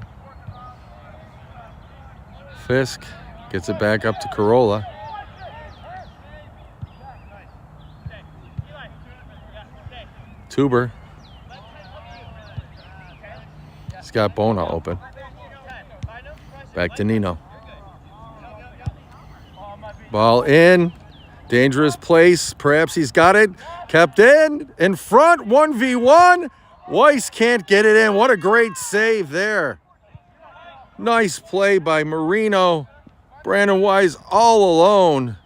Fisk gets it back up to Corolla. Tuber. He's got Bona open. Back to Nino. Ball in. Dangerous place. Perhaps he's got it. Kept in front. 1v1. Weiss can't get it in. What a great save there. Nice play by Marino. Brandon Wise all alone.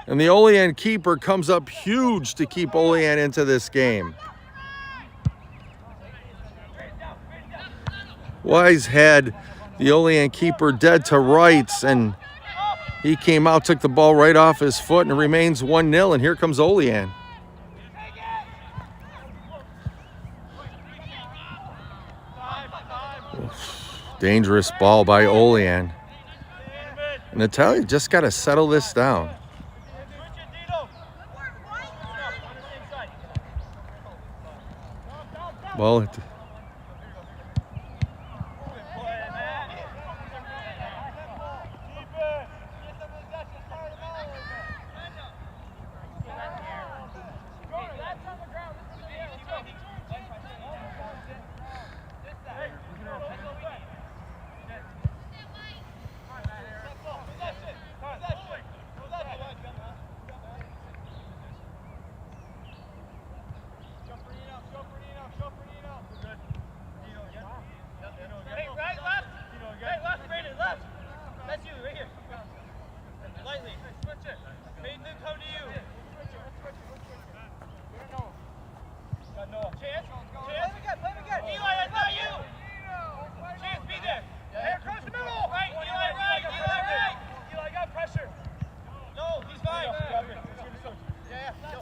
And the Olean keeper comes up huge to keep Olean into this game. Wise had the Olean keeper dead to rights, and he came out, took the ball right off his foot, and it remains 1-0, and here comes Olean. Dangerous ball by Olean. And Italia just got to settle this down. Ball.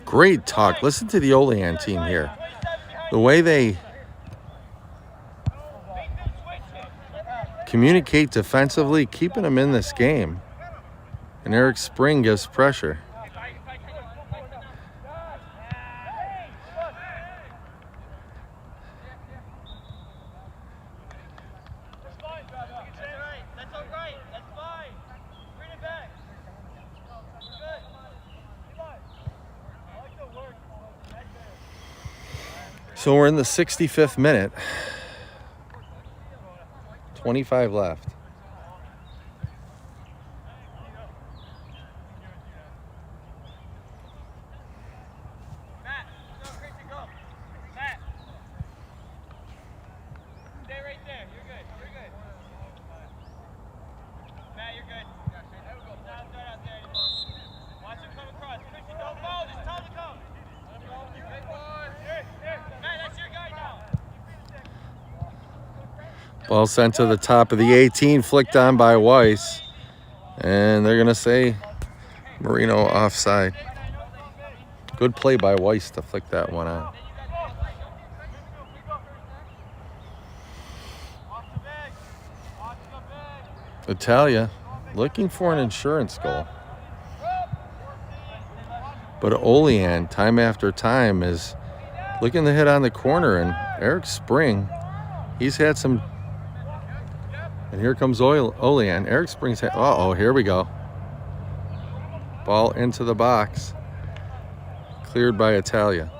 Great talk. Listen to the Olean team here. The way they communicate defensively, keeping them in this game. And Eric Spring gives pressure. So we're in the 65th minute. 25 left. Ball sent to the top of the 18, flicked on by Weiss. And they're going to say Marino offside. Good play by Weiss to flick that one on. Italia looking for an insurance goal. But Olean, time after time, is looking to hit on the corner, and Eric Spring, he's had some. And here comes Olean. Eric Spring's had, uh-oh, here we go. Ball into the box. Cleared by Italia.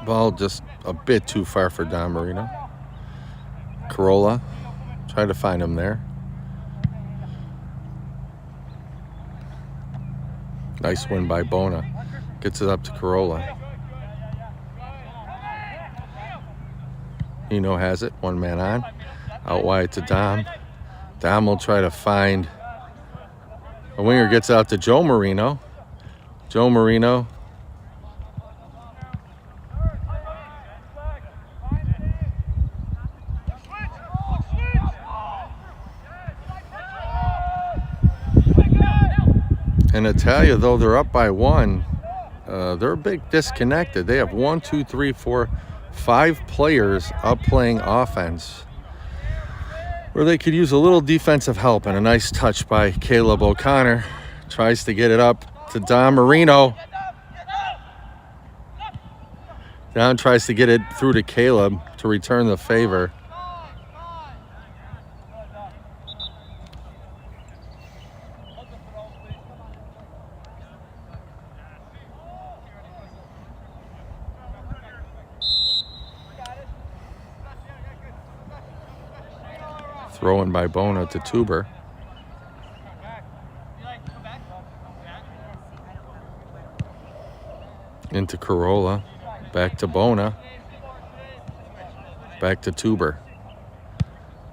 Ball just a bit too far for Don Marino. Corolla, trying to find him there. Nice win by Bona. Gets it up to Corolla. Nino has it, one man on. Out wide to Dom. Dom will try to find a winger, gets out to Joe Marino. Joe Marino. And Italia, though they're up by one, they're a bit disconnected. They have 5 players up playing offense, where they could use a little defensive help. And a nice touch by Caleb O'Connor. Tries to get it up to Don Marino. Don tries to get it through to Caleb to return the favor. Throw-in by Bona to Tuber. Into Corolla. Back to Bona. Back to Tuber.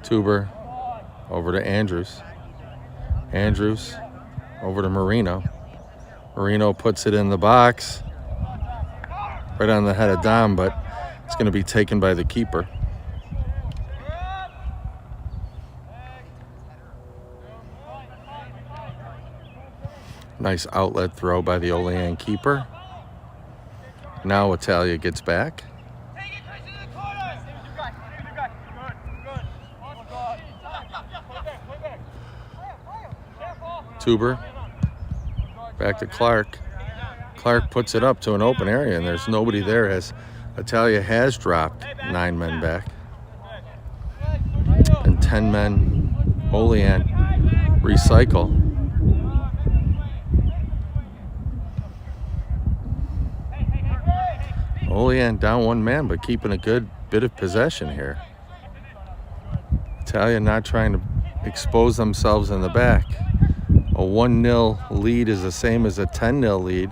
Tuber over to Andrews. Andrews over to Marino. Marino puts it in the box. Right on the head of Dom, but it's going to be taken by the keeper. Nice outlet throw by the Olean keeper. Now Italia gets back. Tuber. Back to Clark. Clark puts it up to an open area, and there's nobody there as Italia has dropped 9 men back. And 10 men Olean recycle. Olean down 1 man, but keeping a good bit of possession here. Italia not trying to expose themselves in the back. A 1-0 lead is the same as a 10-0 lead.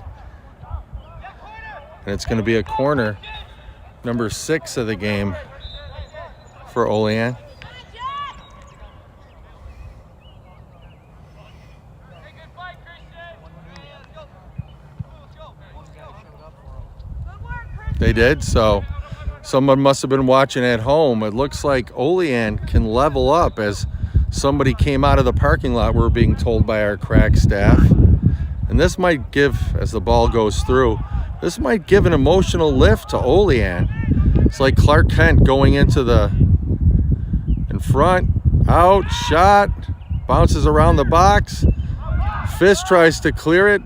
And it's going to be a corner, number 6 of the game for Olean. They did, so someone must have been watching at home. It looks like Olean can level up as somebody came out of the parking lot, we're being told by our crack staff. And this might give, as the ball goes through, this might give an emotional lift to Olean. It's like Clark Kent going into the in front, out, shot, bounces around the box. Fisk tries to clear it.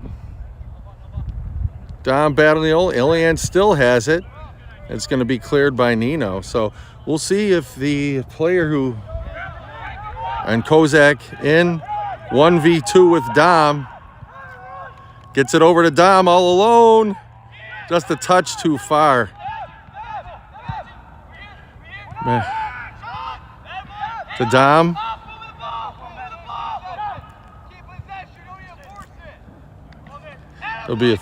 Dom battling Olean still has it. It's going to be cleared by Nino. So we'll see if the player who, and Kozak in 1v2 with Dom, gets it over to Dom all alone. Just a touch too far. to Dom. It'll be a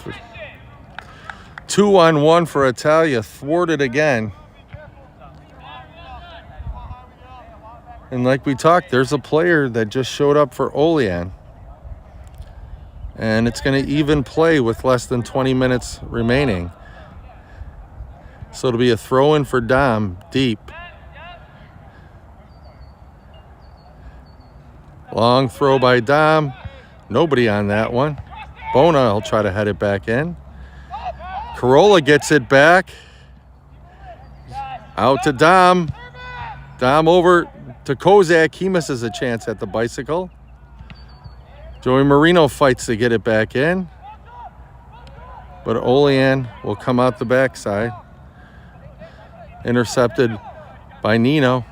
2-on-1 for Italia, thwarted again. And like we talked, there's a player that just showed up for Olean. And it's going to even play with less than 20 minutes remaining. So it'll be a throw-in for Dom, deep. Long throw by Dom. Nobody on that one. Bona will try to head it back in. Corolla gets it back. Out to Dom. Dom over to Kozak. He misses a chance at the bicycle. Joey Marino fights to get it back in. But Olean will come out the backside. Intercepted by Nino.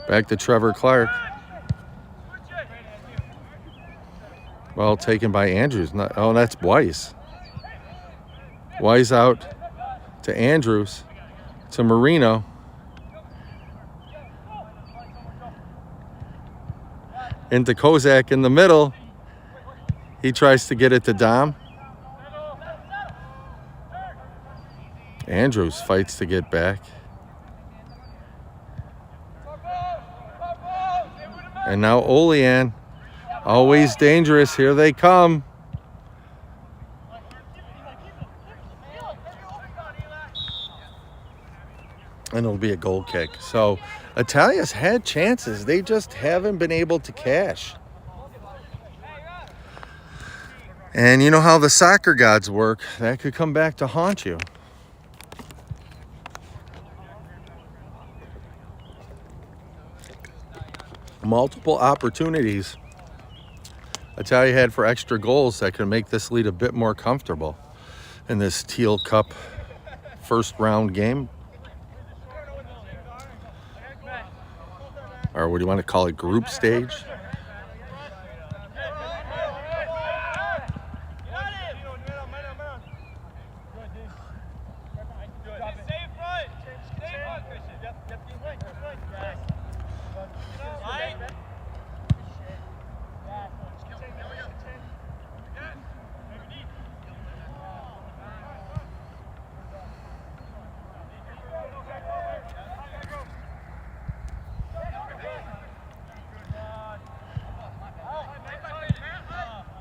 Back to Trevor Clark. Well, taken by Andrews. Oh, that's Weiss. Weiss out to Andrews, to Marino. Into Kozak in the middle. He tries to get it to Dom. Andrews fights to get back. And now Olean, always dangerous. Here they come. And it'll be a goal kick. So Italia's had chances. They just haven't been able to cash. And you know how the soccer gods work. That could come back to haunt you. Multiple opportunities Italia had for extra goals that could make this lead a bit more comfortable in this Tehel Cup first round game. Or what do you want to call it, group stage?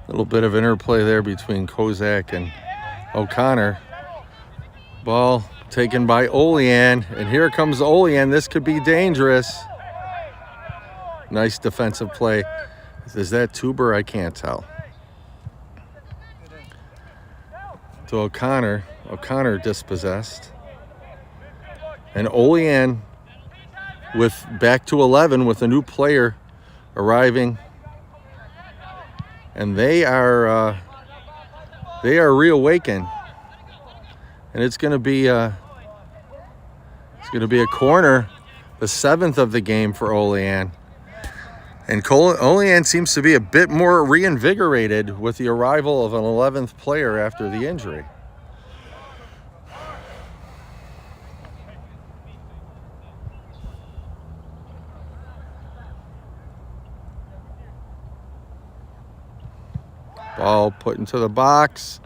Little bit of interplay there between Kozak and O'Connor. Ball taken by Olean, and here comes Olean. This could be dangerous. Nice defensive play. Is that Tuber? I can't tell. To O'Connor. O'Connor dispossessed. And Olean with back to 11 with a new player arriving. And they are reawakened, and it's going to be a corner, the 7th of the game for Olean. And Olean seems to be a bit more reinvigorated with the arrival of an 11th player after the injury. Ball put into the box,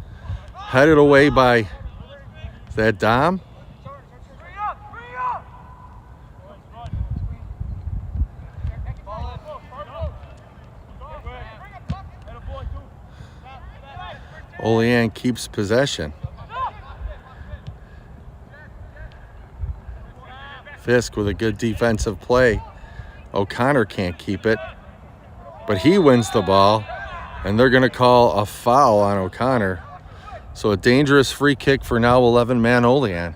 headed away by, is that Dom? Olean keeps possession. Fisk with a good defensive play. O'Connor can't keep it, but he wins the ball. And they're going to call a foul on O'Connor. So a dangerous free kick for now 11-man Olean.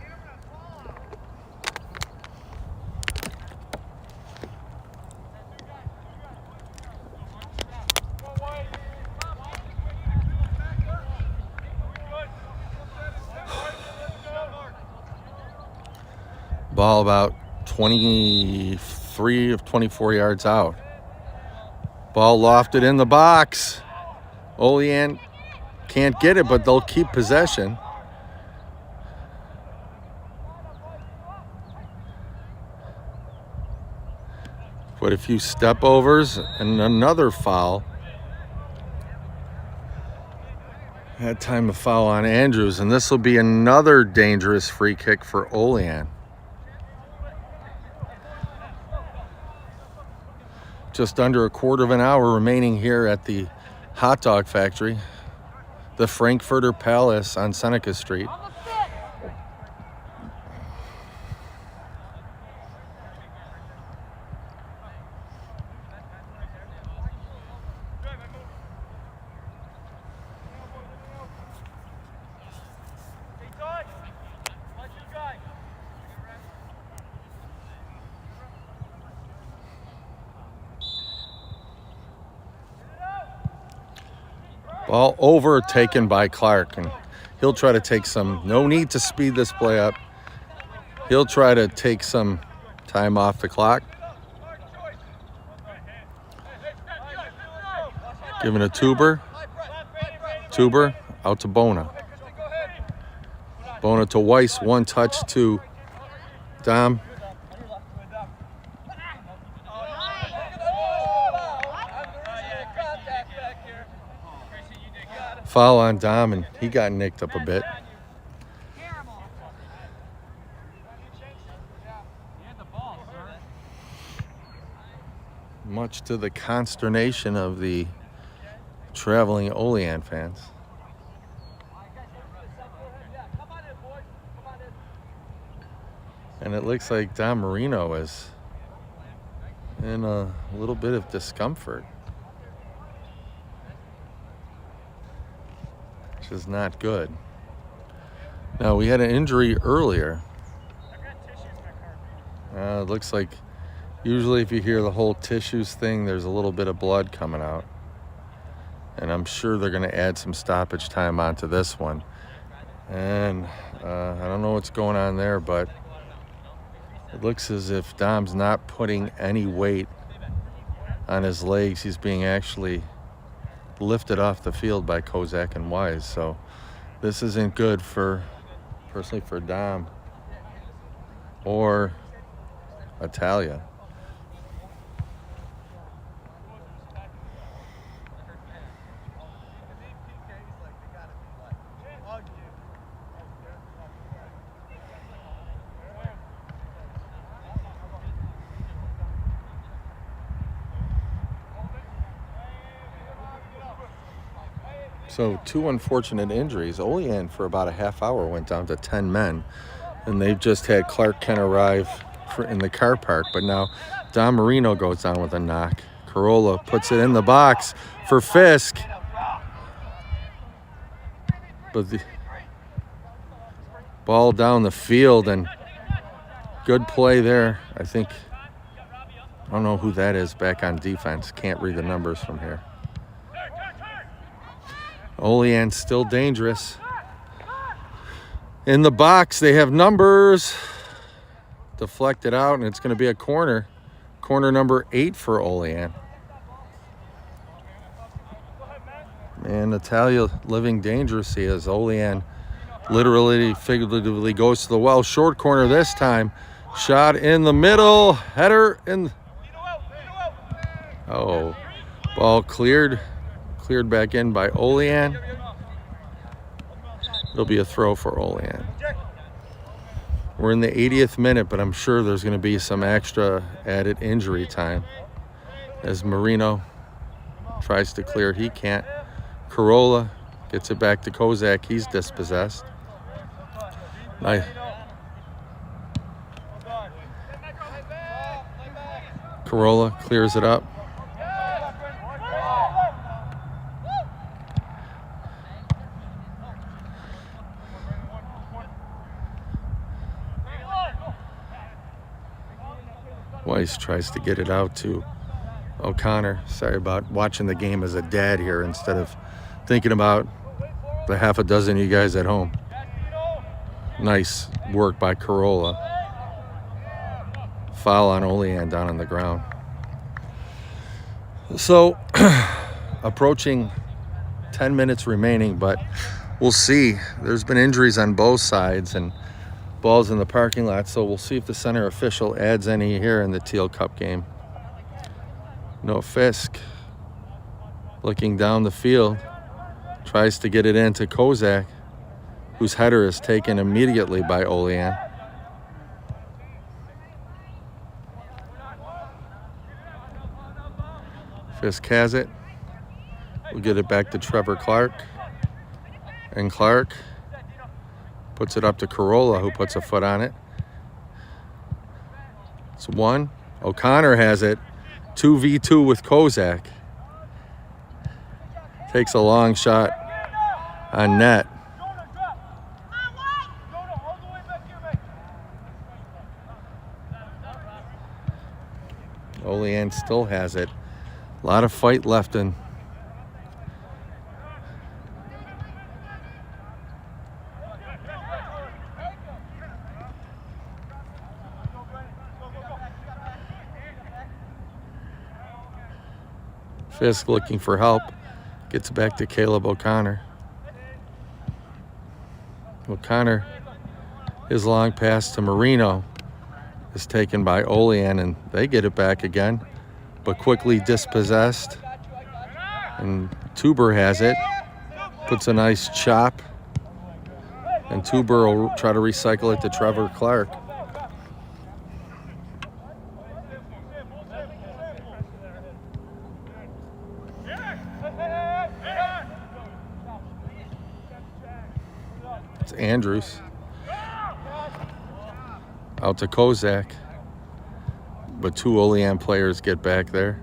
Ball about 23 of 24 yards out. Ball lofted in the box. Olean can't get it, but they'll keep possession. But a few step overs and another foul. That time a foul on Andrews, and this will be another dangerous free kick for Olean. Just under a quarter of an hour remaining here at the hot dog factory, the Frankfurter Palace on Seneca Street. Ball overtaken by Clark, and he'll try to take some, no need to speed this play up. He'll try to take some time off the clock. Giving a Tuber. Tuber out to Bona. Bona to Weiss, one touch to Dom. Foul on Dom, and he got nicked up a bit. Much to the consternation of the traveling Olean fans. And it looks like Don Marino is in a little bit of discomfort, which is not good. Now, we had an injury earlier. It looks like usually if you hear the whole tissues thing, there's a little bit of blood coming out. And I'm sure they're going to add some stoppage time onto this one. And I don't know what's going on there, but it looks as if Dom's not putting any weight on his legs. He's being actually lifted off the field by Kozak and Wise. So this isn't good for, personally, for Dom or Italia. So 2 unfortunate injuries. Olean for about a half hour went down to 10 men, and they've just had Clark Kent arrive in the car park. But now Don Marino goes down with a knock. Corolla puts it in the box for Fisk. But the ball down the field, and good play there. I don't know who that is back on defense. Can't read the numbers from here. Olean still dangerous. In the box, they have numbers. Deflected out, and it's going to be a corner. Corner number 8 for Olean. Man, Italia living dangerously as Olean literally, figuratively goes to the well. Short corner this time. Shot in the middle. Header in. Oh, ball cleared back in by Olean. It'll be a throw for Olean. We're in the 80th minute, but I'm sure there's going to be some extra added injury time as Marino tries to clear. He can't. Corolla gets it back to Kozak. He's dispossessed. Corolla clears it up. Weiss tries to get it out to O'Connor. Sorry about watching the game as a dad here instead of thinking about the half a dozen of you guys at home. Nice work by Corolla. Foul on Olean down on the ground. So, approaching 10 minutes remaining, but we'll see. There's been injuries on both sides and balls in the parking lot, so we'll see if the center official adds any here in the Tehel Cup game. No, Fisk looking down the field, tries to get it into Kozak, whose header is taken immediately by Olean. Fisk has it. We'll get it back to Trevor Clark. And Clark puts it up to Corolla, who puts a foot on it. It's one. O'Connor has it. 2v2 with Kozak. Takes a long shot on net. Olean still has it. A lot of fight left in. Fisk looking for help. Gets back to Caleb O'Connor. O'Connor, his long pass to Marino is taken by Olean, and they get it back again, but quickly dispossessed. And Tuber has it. Puts a nice chop. And Tuber will try to recycle it to Trevor Clark. It's Andrews. Out to Kozak. But two Olean players get back there.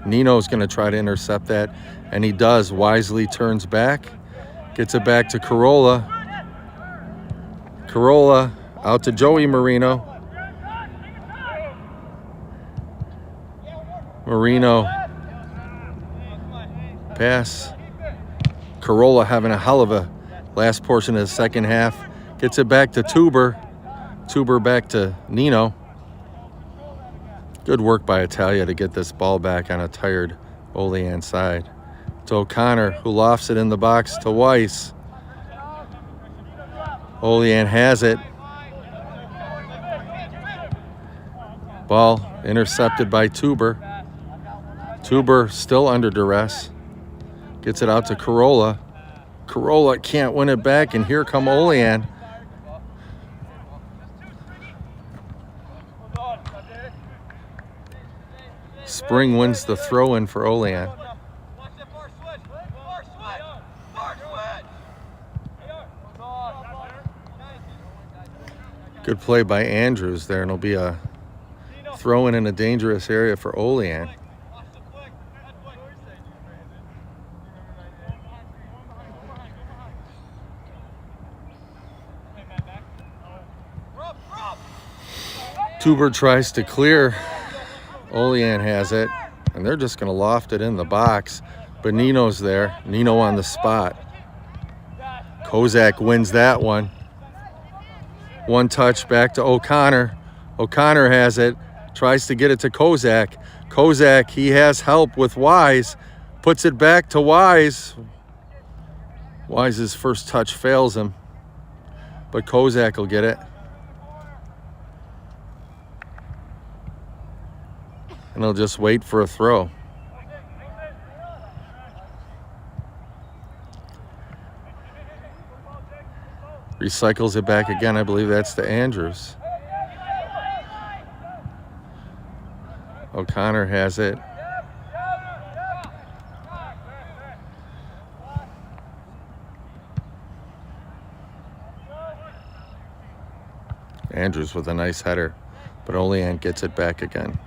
Nino's going to try to intercept that, and he does. Wisely turns back. Gets it back to Corolla. Corolla out to Joey Marino. Marino. Pass. Corolla having a hell of a last portion of the second half. Gets it back to Tuber. Tuber back to Nino. Good work by Italia to get this ball back on a tired Olean side. To O'Connor, who lofts it in the box to Weiss. Olean has it. Ball intercepted by Tuber. Tuber still under duress. Gets it out to Corolla. Corolla can't win it back, and here come Olean. Spring wins the throw-in for Olean. Good play by Andrews there, and it'll be a throw-in in a dangerous area for Olean. Tuber tries to clear. Olean has it, and they're just going to loft it in the box. But Nino's there. Nino on the spot. Kozak wins that one. One touch back to O'Connor. O'Connor has it. Tries to get it to Kozak. Kozak, he has help with Wise. Puts it back to Wise. Wise's first touch fails him. But Kozak will get it. And he'll just wait for a throw. Recycles it back again. I believe that's to Andrews. O'Connor has it. Andrews with a nice header, but Olean gets it back again.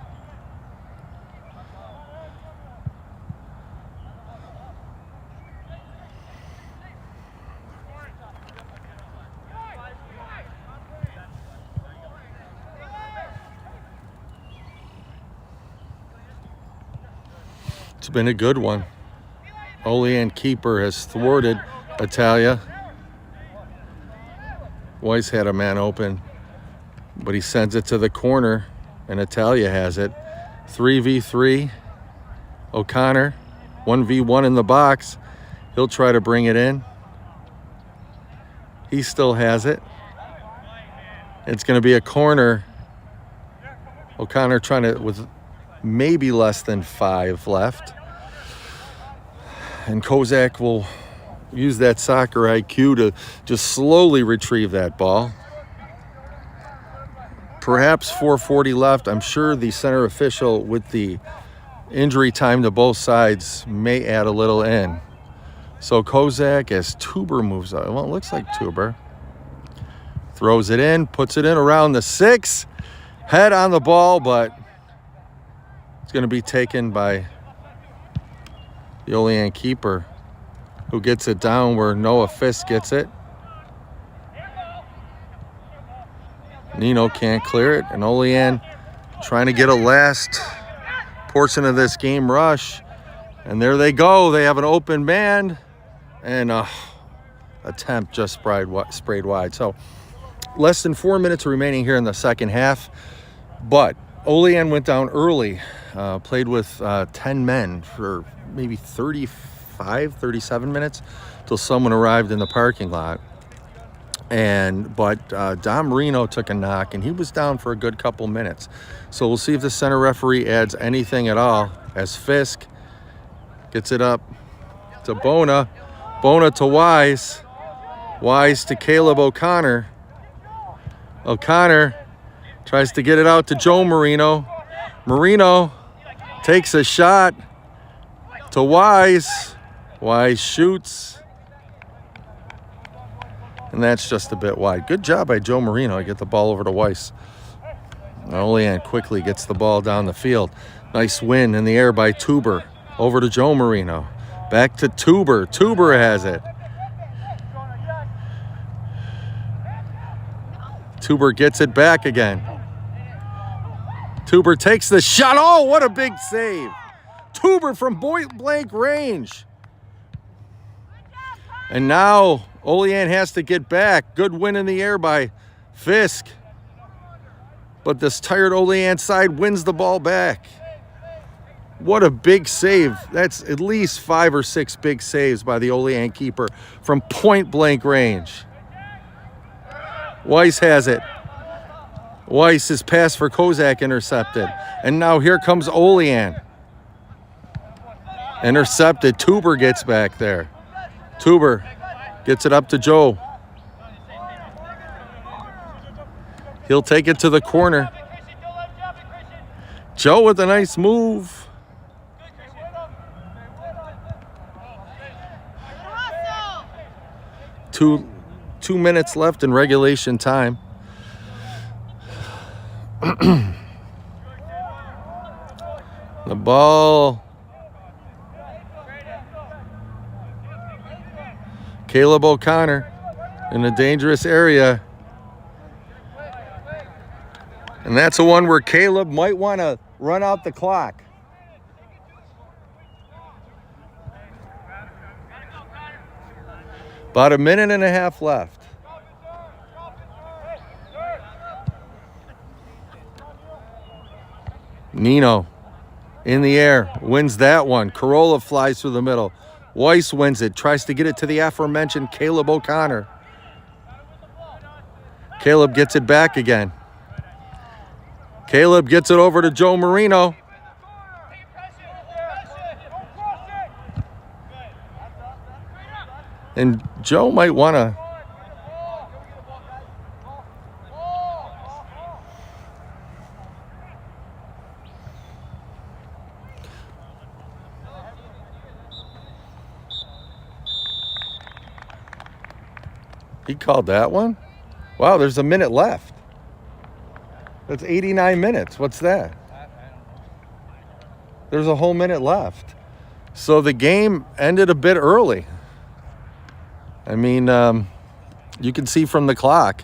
It's been a good one. Olean keeper has thwarted Italia. Weiss had a man open, but he sends it to the corner, and Italia has it. 3v3. O'Connor, 1v1 in the box. He'll try to bring it in. He still has it. It's going to be a corner. O'Connor trying to, with maybe less than 5 left. And Kozak will use that soccer IQ to just slowly retrieve that ball. Perhaps 4:40 left. I'm sure the center official, with the injury time to both sides, may add a little in. So Kozak, as Tuber moves out, well, it looks like Tuber throws it in, puts it in around the 6. Head on the ball, but it's going to be taken by the Olean keeper, who gets it down where Noah Fisk gets it. Nino can't clear it, and Olean trying to get a last portion of this game rush. And there they go. They have an open man, and attempt just sprayed wide. So less than 4 minutes remaining here in the second half. But Olean went down early, played with 10 men for maybe 37 minutes till someone arrived in the parking lot. But Dom Marino took a knock, and he was down for a good couple minutes. So we'll see if the center referee adds anything at all, as Fisk gets it up to Bona. Bona to Wise. Wise to Caleb O'Connor. O'Connor tries to get it out to Joe Marino. Marino takes a shot to Wise. Wise shoots. And that's just a bit wide. Good job by Joe Marino to get the ball over to Weiss. Olean quickly gets the ball down the field. Nice win in the air by Tuber. Over to Joe Marino. Back to Tuber. Tuber has it. Tuber gets it back again. Tuber takes the shot. Oh, what a big save. Tuber from point blank range. And now Olean has to get back. Good win in the air by Fisk. But this tired Olean side wins the ball back. What a big save. That's at least 5 or 6 big saves by the Olean keeper from point blank range. Weiss has it. Weiss is pass for Kozak intercepted. And now here comes Olean. Intercepted. Tuber gets back there. Tuber gets it up to Joe. He'll take it to the corner. Joe with a nice move. Two minutes left in regulation time. The ball. Caleb O'Connor in a dangerous area. And that's the one where Caleb might want to run out the clock. About a minute and a half left. Nino in the air, wins that one. Corolla flies through the middle. Weiss wins it, tries to get it to the aforementioned Caleb O'Connor. Caleb gets it back again. Caleb gets it over to Joe Marino. And Joe might want to He called that one? Wow, there's a minute left. That's 89 minutes. What's that? There's a whole minute left. So the game ended a bit early. I mean, you can see from the clock.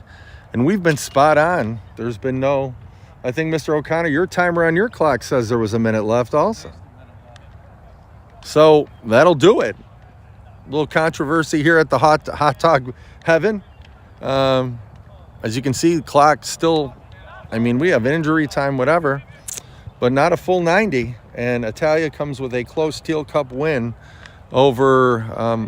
And we've been spot on. There's been no... I think, Mr. O'Connor, your timer on your clock says there was a minute left also. So that'll do it. A little controversy here at the hot dog heaven. As you can see, the clock still... I mean, we have injury time, whatever, but not a full 90. And Italia comes with a close Tehel Cup win over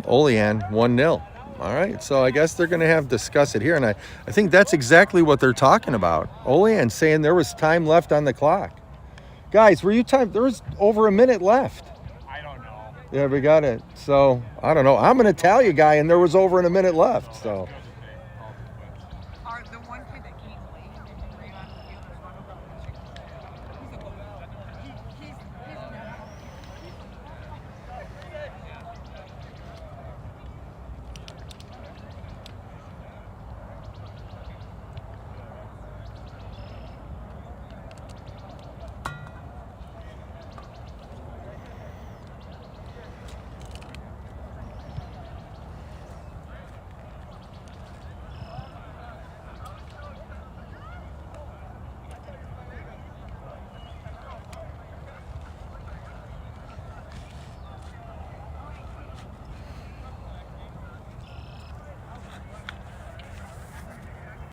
Olean, 1-0. All right, so I guess they're going to discuss it here. And I think that's exactly what they're talking about. Olean saying there was time left on the clock. Guys, were you timed? There was over a minute left. I don't know. Yeah, we got it. So, I don't know. I'm an Italia guy, and there was over a minute left. So, The one kid that came late.